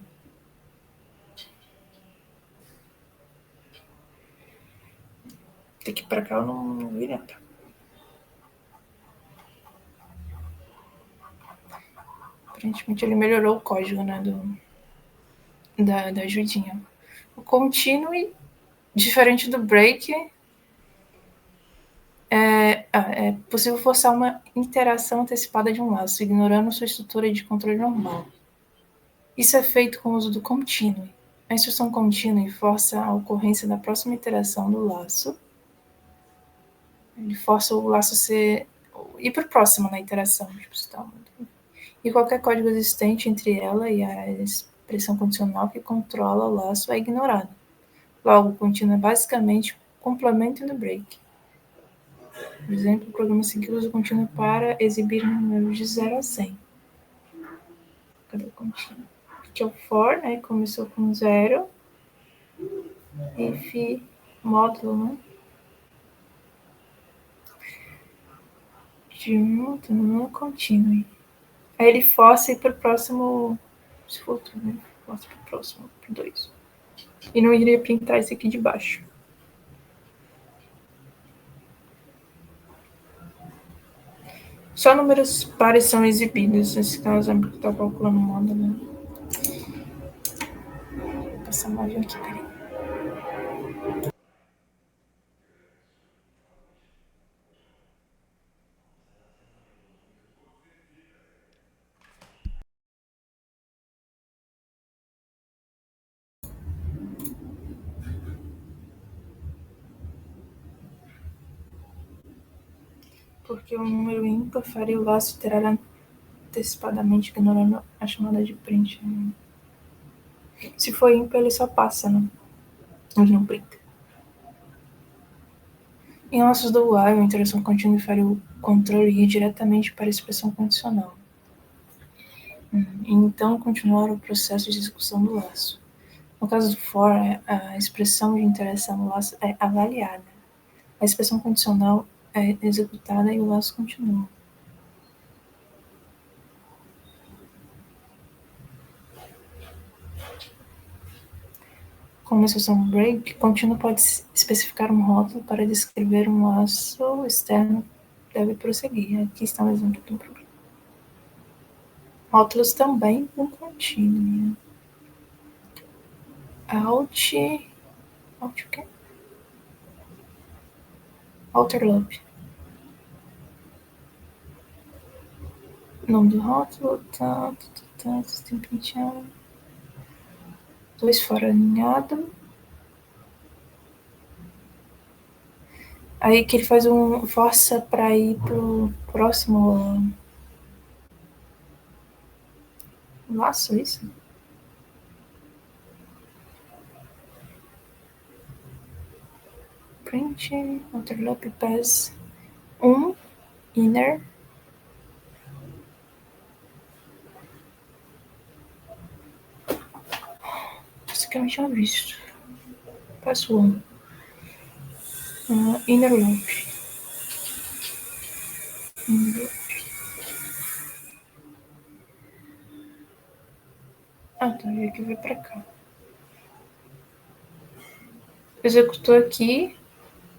Daqui pra cá eu não vi nada. Aparentemente ele melhorou o código, né? Da ajudinha. O continue, diferente do break, é possível forçar uma interação antecipada de um laço, ignorando sua estrutura de controle normal. Isso é feito com o uso do continue. A instrução continue força a ocorrência da próxima iteração do laço. Ele força o laço ir para o próximo na iteração. E qualquer código existente entre ela e a expressão condicional que controla o laço é ignorado. Logo, o contínuo é basicamente complemento do break. Por exemplo, o programa seguiu o uso contínuo para exibir números de 0 a 100. Cadê o contínuo? Aqui é o for, né? Começou com 0. If módulo, né? De um contínuo. Aí ele força ir para o próximo. Se for outro, né? Força para o próximo, para 2. E não iria printar esse aqui de baixo. Só números pares são exibidos, nesse caso, que está calculando o módulo. Né? Vou passar um avião aqui, peraí. Porque o número ímpar faria o laço iterar antecipadamente, ignorando a chamada de print. Se for ímpar, ele só passa, né? Ele não brinca. Em laços do while, a interação contínua faria o controle ir diretamente para a expressão condicional. E então continuar o processo de execução do laço. No caso do for, a expressão de interação no laço é avaliada. A expressão condicional é executada e o laço continua. Com uma instrução break, contínuo pode especificar um rótulo para descrever um laço externo que deve prosseguir. Aqui está um exemplo de um programa. Rótulos também com contínuo. Alt o quê? Outer loop. Nome do rótulo, sistema penteado. 2 fora alinhado. Aí que ele faz força para ir pro próximo laço, isso? Print, outer loop, pass 1, inner. Isso que eu não tinha visto. Pass 1. Inner loop. Inner loop. Ah, tá. E aqui vai pra cá. Executou aqui.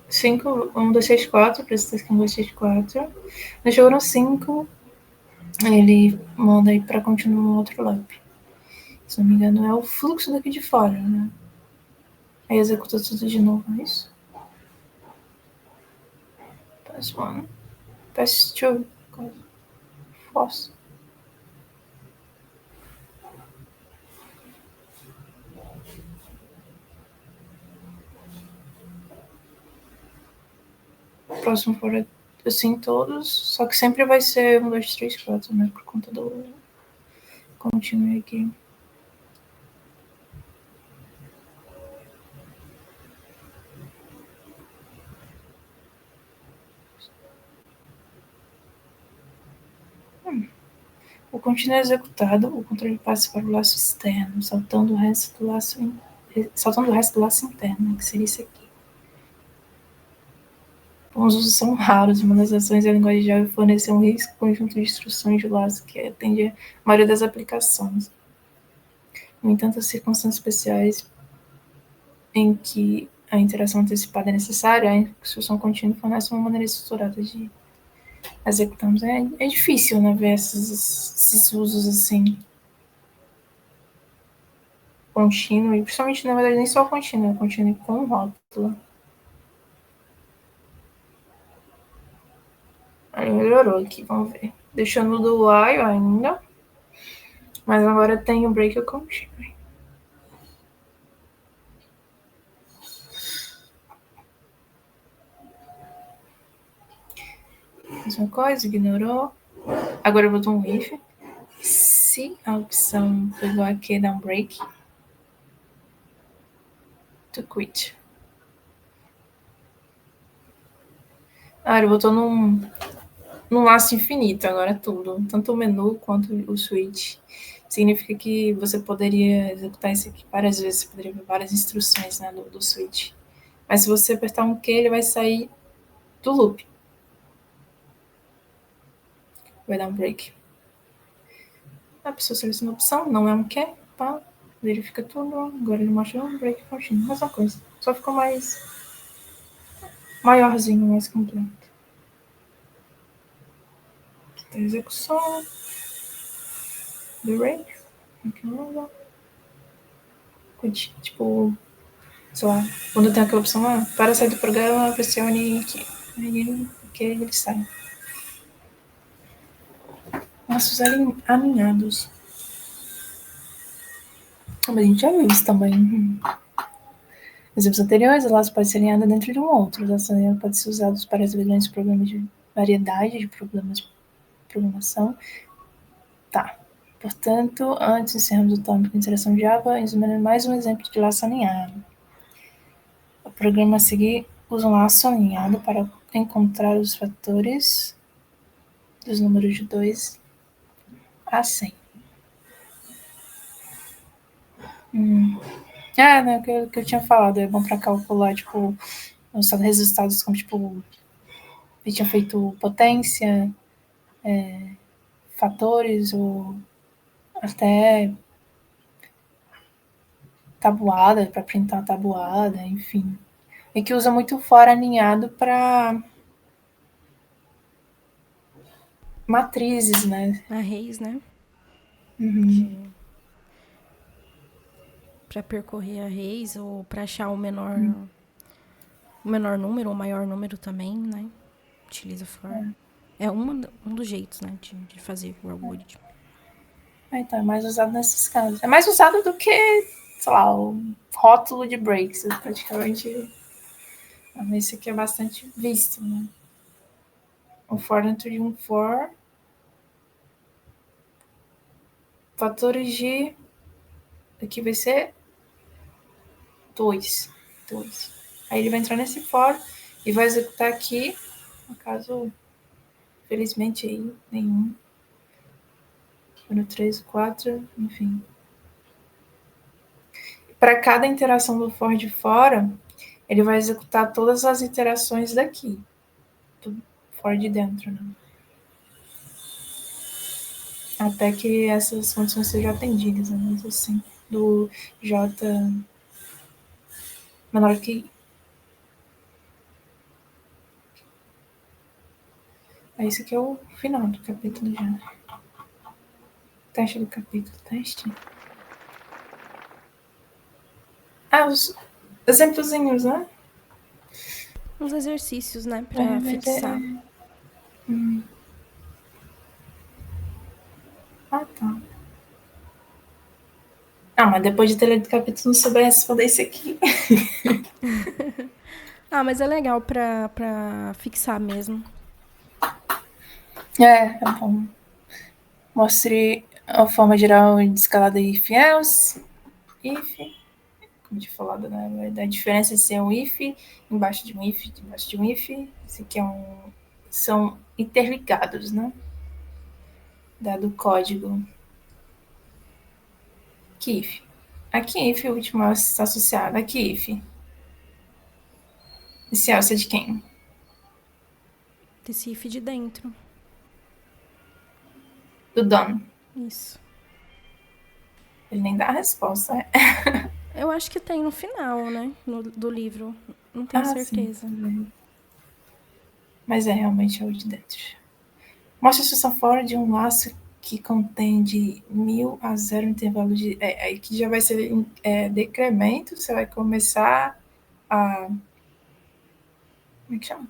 5, 1, 2, 6, 4. Precisa aqui 1, 2, 6, 4. Deixou no 5. Ele manda ir pra continuar o outro loop. Se não me engano, é o fluxo daqui de fora, né? Aí executa tudo de novo, é isso? Pass 1. Pass 2. Force. Próximo for assim todos, só que sempre vai ser 1, 2, 3, 4, né? Por conta do continue aqui. O contínuo é executado, o controle passa para o laço externo, saltando o resto do laço interno, que seria isso aqui. Os usos são raros, uma das ações da linguagem Java é fornecer um risco conjunto de instruções de laço que atende a maioria das aplicações. No entanto, as circunstâncias especiais em que a interação antecipada é necessária, a instrução contínua fornece uma maneira estruturada de executarmos. É difícil, né, ver esses usos assim, contínuo, e principalmente, na verdade, nem só contínuo, contínuo com rótulo. Aí melhorou aqui, vamos ver. Deixando do while ainda, mas agora tem o break e contínuo. Mesma coisa, ignorou. Agora eu botou um if. Se a opção pegou aqui, dá um break. To quit. Ele botou num laço infinito agora tudo, tanto o menu quanto o switch. Significa que você poderia executar isso aqui várias vezes, você poderia ver várias instruções, né, do switch. Mas se você apertar um Q, ele vai sair do loop. Vai dar um break. A pessoa seleciona a opção, não é um Q, pá, verifica tudo. Agora ele mostra um break continue, mesma coisa. Só ficou maiorzinho, mais completo. Aqui tem a execução do break. Aqui não dá. Tipo, sei lá, quando tem aquela opção, para sair do programa, pressione aqui. Aí, ele sai. Nossos alinhados. Mas a gente já viu isso também. Exemplos anteriores, o laço pode ser alinhado dentro de um outro. O laço alinhado pode ser usado para resolver grandes problemas de variedade de problemas de programação. Tá. Portanto, antes de encerrarmos o tópico de interação Java, examinando mais um exemplo de laço alinhado. O programa a seguir usa um laço alinhado para encontrar os fatores dos números de 2 a 100. Né, que eu tinha falado, é bom para calcular, tipo, os resultados como, tipo, ele tinha feito potência, fatores, ou até tabuada, para printar a tabuada, enfim. E que usa muito for alinhado para matrizes, né? Arrays, né? Para percorrer arrays ou para achar o menor número ou maior número também, né? Utiliza for. É um dos jeitos, né, de fazer o algoritmo. Então, é mais usado nesses casos. É mais usado do que, sei lá, o rótulo de breaks. Praticamente, esse aqui é bastante visto, né? O for dentro de um for. Fatores de... Aqui vai ser 2. Aí ele vai entrar nesse for e vai executar aqui, no caso, felizmente aí, nenhum. No 3, 4, enfim. Para cada interação do for de fora, ele vai executar todas as interações daqui, do for de dentro, né? Até que essas condições sejam atendidas, né? Mas assim, do J menor que I. Esse aqui é o final do capítulo já. Teste do capítulo, teste. Os exemplozinhos, né? Uns exercícios, né, para fixar. Tá. Mas depois de ter lido o capítulo, não souber responder isso aqui. Mas é legal pra fixar mesmo. É bom. Mostre a forma geral de escalada if-else. If, como eu tinha falado, né? Da diferença de ser um if, embaixo de um if, embaixo de um if. Esse aqui são interligados, né? Dado o código que if. Aqui if, o último else está associado. Aqui if. Esse else é de quem? Desse if de dentro. Do dono. Isso. Ele nem dá a resposta, né? Eu acho que tem no final, né? Do livro. Não tenho certeza. Sim. Mas realmente é o de dentro. Mostra a instrução fora de um laço que contém de 1000 a 0 intervalo de... Aí que já vai ser decremento, você vai começar a... Como é que chama?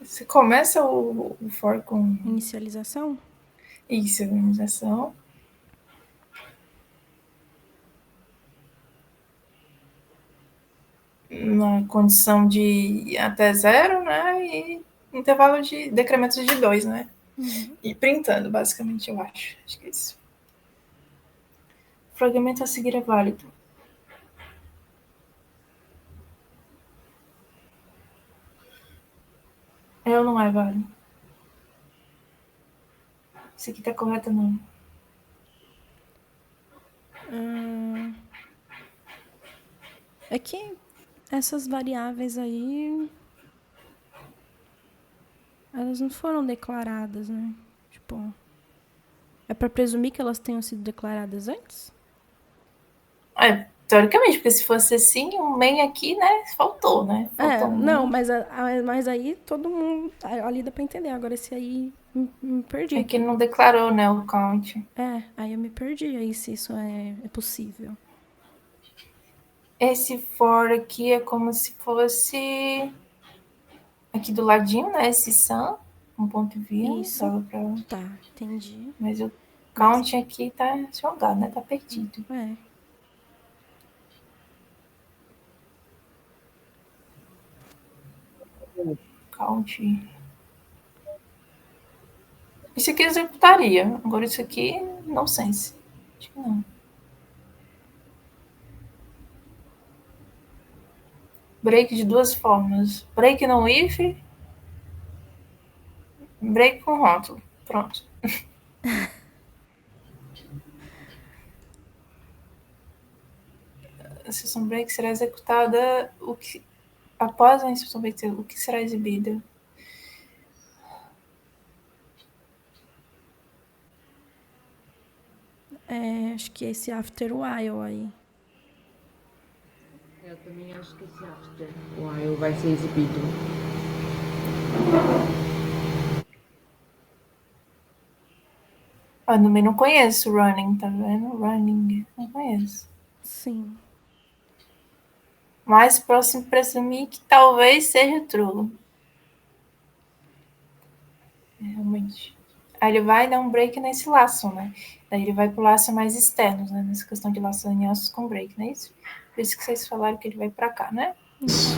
Você começa o for com... Inicialização? Isso, organização. Na condição de até 0, né? E intervalo de decremento de 2, né? E printando, basicamente, eu acho. Acho que é isso. O fragmento a seguir é válido. É ou não é, Vale? Isso aqui tá correto ou não? É que essas variáveis aí, elas não foram declaradas, né? Tipo, é pra presumir que elas tenham sido declaradas antes? Teoricamente, porque se fosse assim, um main aqui, né? Faltou, né? Faltou um Não, main. mas aí todo mundo. Ali dá pra entender. Agora esse aí me perdi É que aqui. não declarou, né, o count. Aí eu me perdi aí se isso é possível. Esse for aqui é como se fosse aqui do ladinho, né? Esse sum, um ponto e vírgula, Isso. dava pra... Tá, entendi. Mas o Mas, count aqui tá jogado, né? Tá perdido. é. Count. Isso aqui executaria. Agora isso aqui, não sense. Acho que não. Break de duas formas. Break no if, break com rótulo. Pronto. A sessão break será executada após a instrução break, o que será exibido? Acho que esse after while aí. Eu também acho que esse after while vai ser exibido. Eu também não conheço running, tá vendo? Running, não conheço. Sim. Mais próximo presumir que talvez seja true. Realmente. Aí ele vai dar um break nesse laço, né? Daí ele vai pro laço mais externos, né? Nessa questão de laço em ossos com break, não é isso? Por isso que vocês falaram que ele vai pra cá, né? Isso.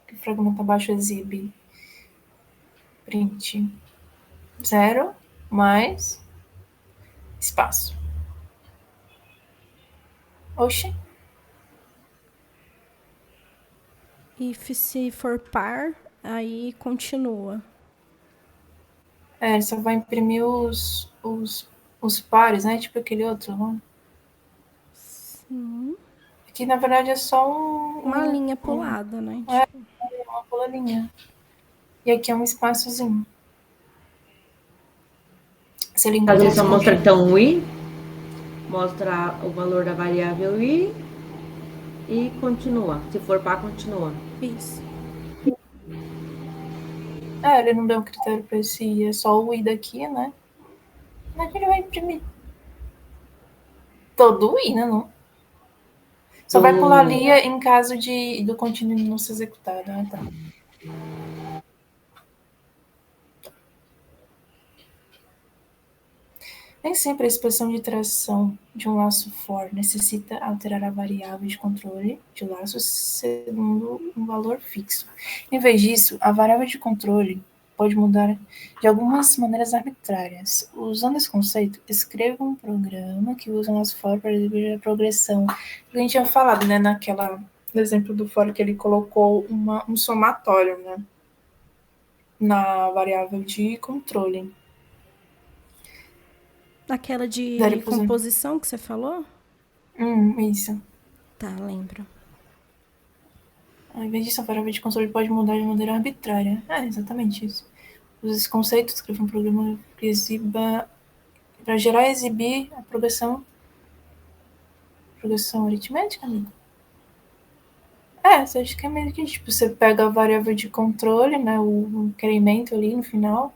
Que o fragmento abaixo exibe print 0 mais espaço. Oxi. If se for par, aí continua. Ele só vai imprimir os pares, né? Tipo aquele outro, né? Sim. Aqui, na verdade, é só Uma linha pulada, né? Tipo... uma coluninha. E aqui é um espaçozinho. Se ele Caso ele só mostra continua. então o i, mostra o valor da variável i e continua. Se for par, continua. Isso. Ele não deu um critério para esse i, é só o i daqui, né? Como é que ele vai imprimir todo o i, né? Não. Só vai pular ali em caso do contínuo não ser executado. Tá. Nem sempre a expressão de iteração de um laço for necessita alterar a variável de controle de laço segundo um valor fixo. Em vez disso, a variável de controle pode mudar de algumas maneiras arbitrárias. Usando esse conceito, escreva um programa que usa um laço for para exibir a progressão. A gente tinha falado, né, no exemplo do for que ele colocou um somatório, né, na variável de controle. Aquela de composição que você falou? Isso. Tá, lembro. Ao invés disso, a variável de controle pode mudar de maneira arbitrária. Exatamente isso. Use esse conceito, escreva um programa que exiba... para gerar e exibir a progressão aritmética, amigo. Você acha que é meio que tipo, você pega a variável de controle, né, o incremento ali no final,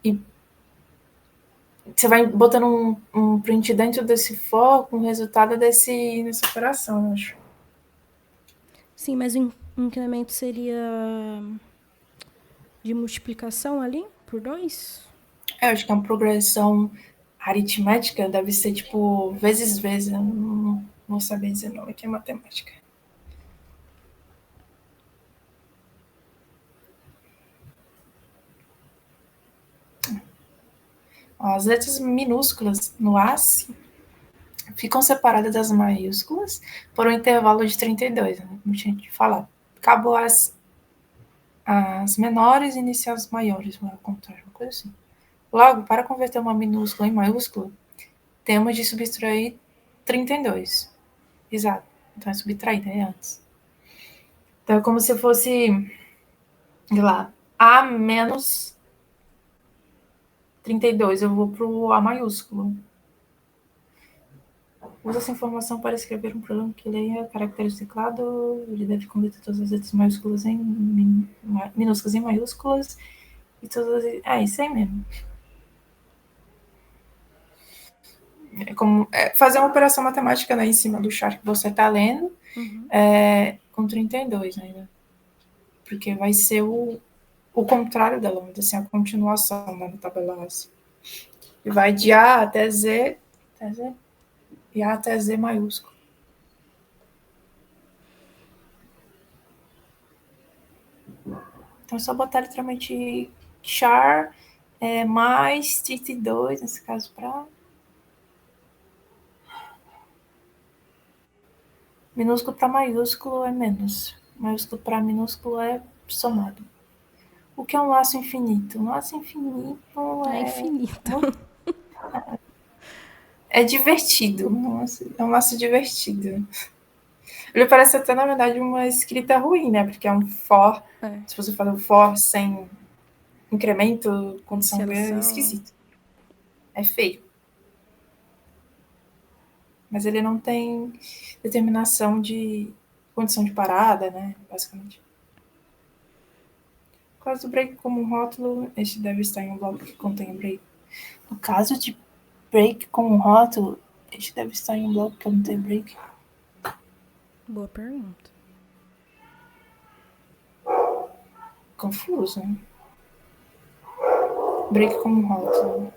e você vai botando um print dentro desse for com o resultado dessa operação, eu acho. Sim, mas o incremento seria de multiplicação ali por 2? Eu acho que é uma progressão aritmética, deve ser tipo vezes, eu não vou saber dizer não, aqui é matemática. As letras minúsculas no ACE ficam separadas das maiúsculas por um intervalo de 32, né? Como tinha que falar. Acabou as menores e iniciam as maiores, ao contrário, uma coisa assim. Logo, para converter uma minúscula em maiúscula, temos de subtrair 32. Exato. Então é subtraída, é antes. Então é como se fosse, sei lá, A menos 32. Eu vou pro A maiúsculo. Usa essa informação para escrever um programa que leia caracteres do teclado. Ele deve converter todas as letras maiúsculas em minúsculas em maiúsculas. E todas as... isso aí mesmo. É como fazer uma operação matemática, né, em cima do char que você está lendo, com 32 ainda. Porque vai ser o contrário dela, vamos dizer assim, a continuação da tabela assim. E vai de A até Z, e A até Z maiúsculo. Então é só botar literalmente char mais 32, nesse caso, para minúsculo para maiúsculo é menos. Maiúsculo para minúsculo é somado. O que é um laço infinito? Um laço infinito É infinito. É divertido. Nossa, é um laço divertido. Ele parece até, na verdade, uma escrita ruim, né? Porque é um for. Se você fala um for sem incremento, condição B, é esquisito. É feio. Mas ele não tem determinação de condição de parada, né? Basicamente. No caso do break como um rótulo, este deve estar em um bloco que contém break. No caso de break como um rótulo, este deve estar em um bloco que contém break. Boa pergunta. Confuso, né? Break como um rótulo.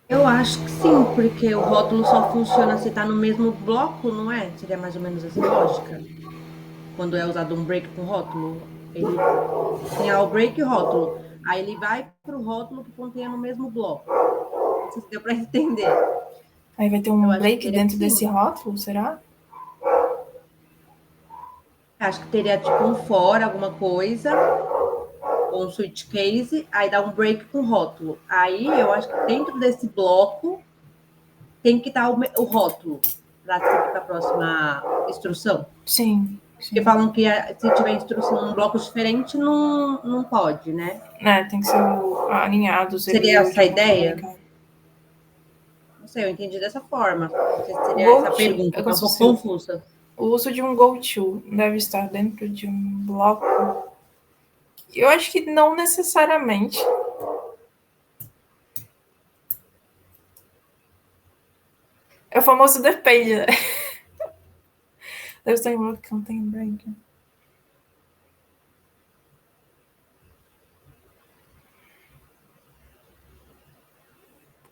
Eu acho que sim, porque o rótulo só funciona se está no mesmo bloco, não é? Seria mais ou menos essa lógica. Quando é usado um break com rótulo, ele tem o break e rótulo. Aí ele vai para o rótulo que contenha no mesmo bloco. Não sei se deu para entender. Aí vai ter um break dentro desse rótulo, será? Acho que teria tipo um for, alguma coisa, ou um switch case, aí dá um break com rótulo. Aí eu acho que dentro desse bloco tem que estar o rótulo para seguir para a próxima instrução. Sim. Porque falam que se tiver instrução em blocos diferentes, não pode, né? Tem que ser alinhados. Seria essa a ideia? Não sei, eu entendi dessa forma. Não sei se seria essa pergunta, tá um pouco confusa. O uso de um go-to deve estar dentro de um bloco? Eu acho que não necessariamente. É o famoso depende, né? Deve estar em bloco que não tem break.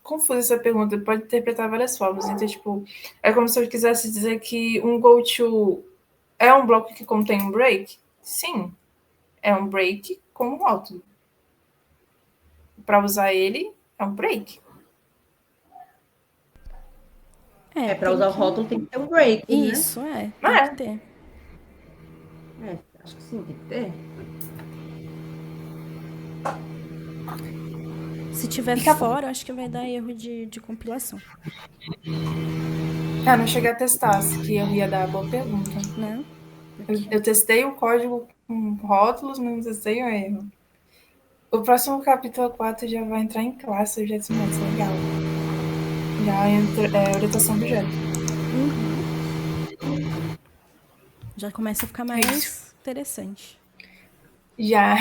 Confusa essa pergunta, pode interpretar várias formas. Então, tipo, é como se eu quisesse dizer que um go-to é um bloco que contém um break? Sim, é um break com um rótulo. Para usar ele, é um break. Para usar o rótulo tem que ter um break, Isso, né? tem que ter. Acho que sim, tem que ter. Se tiver fora, acho que vai dar erro de compilação. Não cheguei a testar, que eu ia dar boa pergunta. Né? Eu testei o código com rótulos, mas não testei o erro. O próximo capítulo 4 já vai entrar em classe objetos modos, legal. Já entra orientação do objeto. Já começa a ficar mais interessante. Já.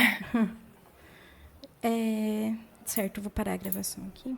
Certo, eu vou parar a gravação aqui.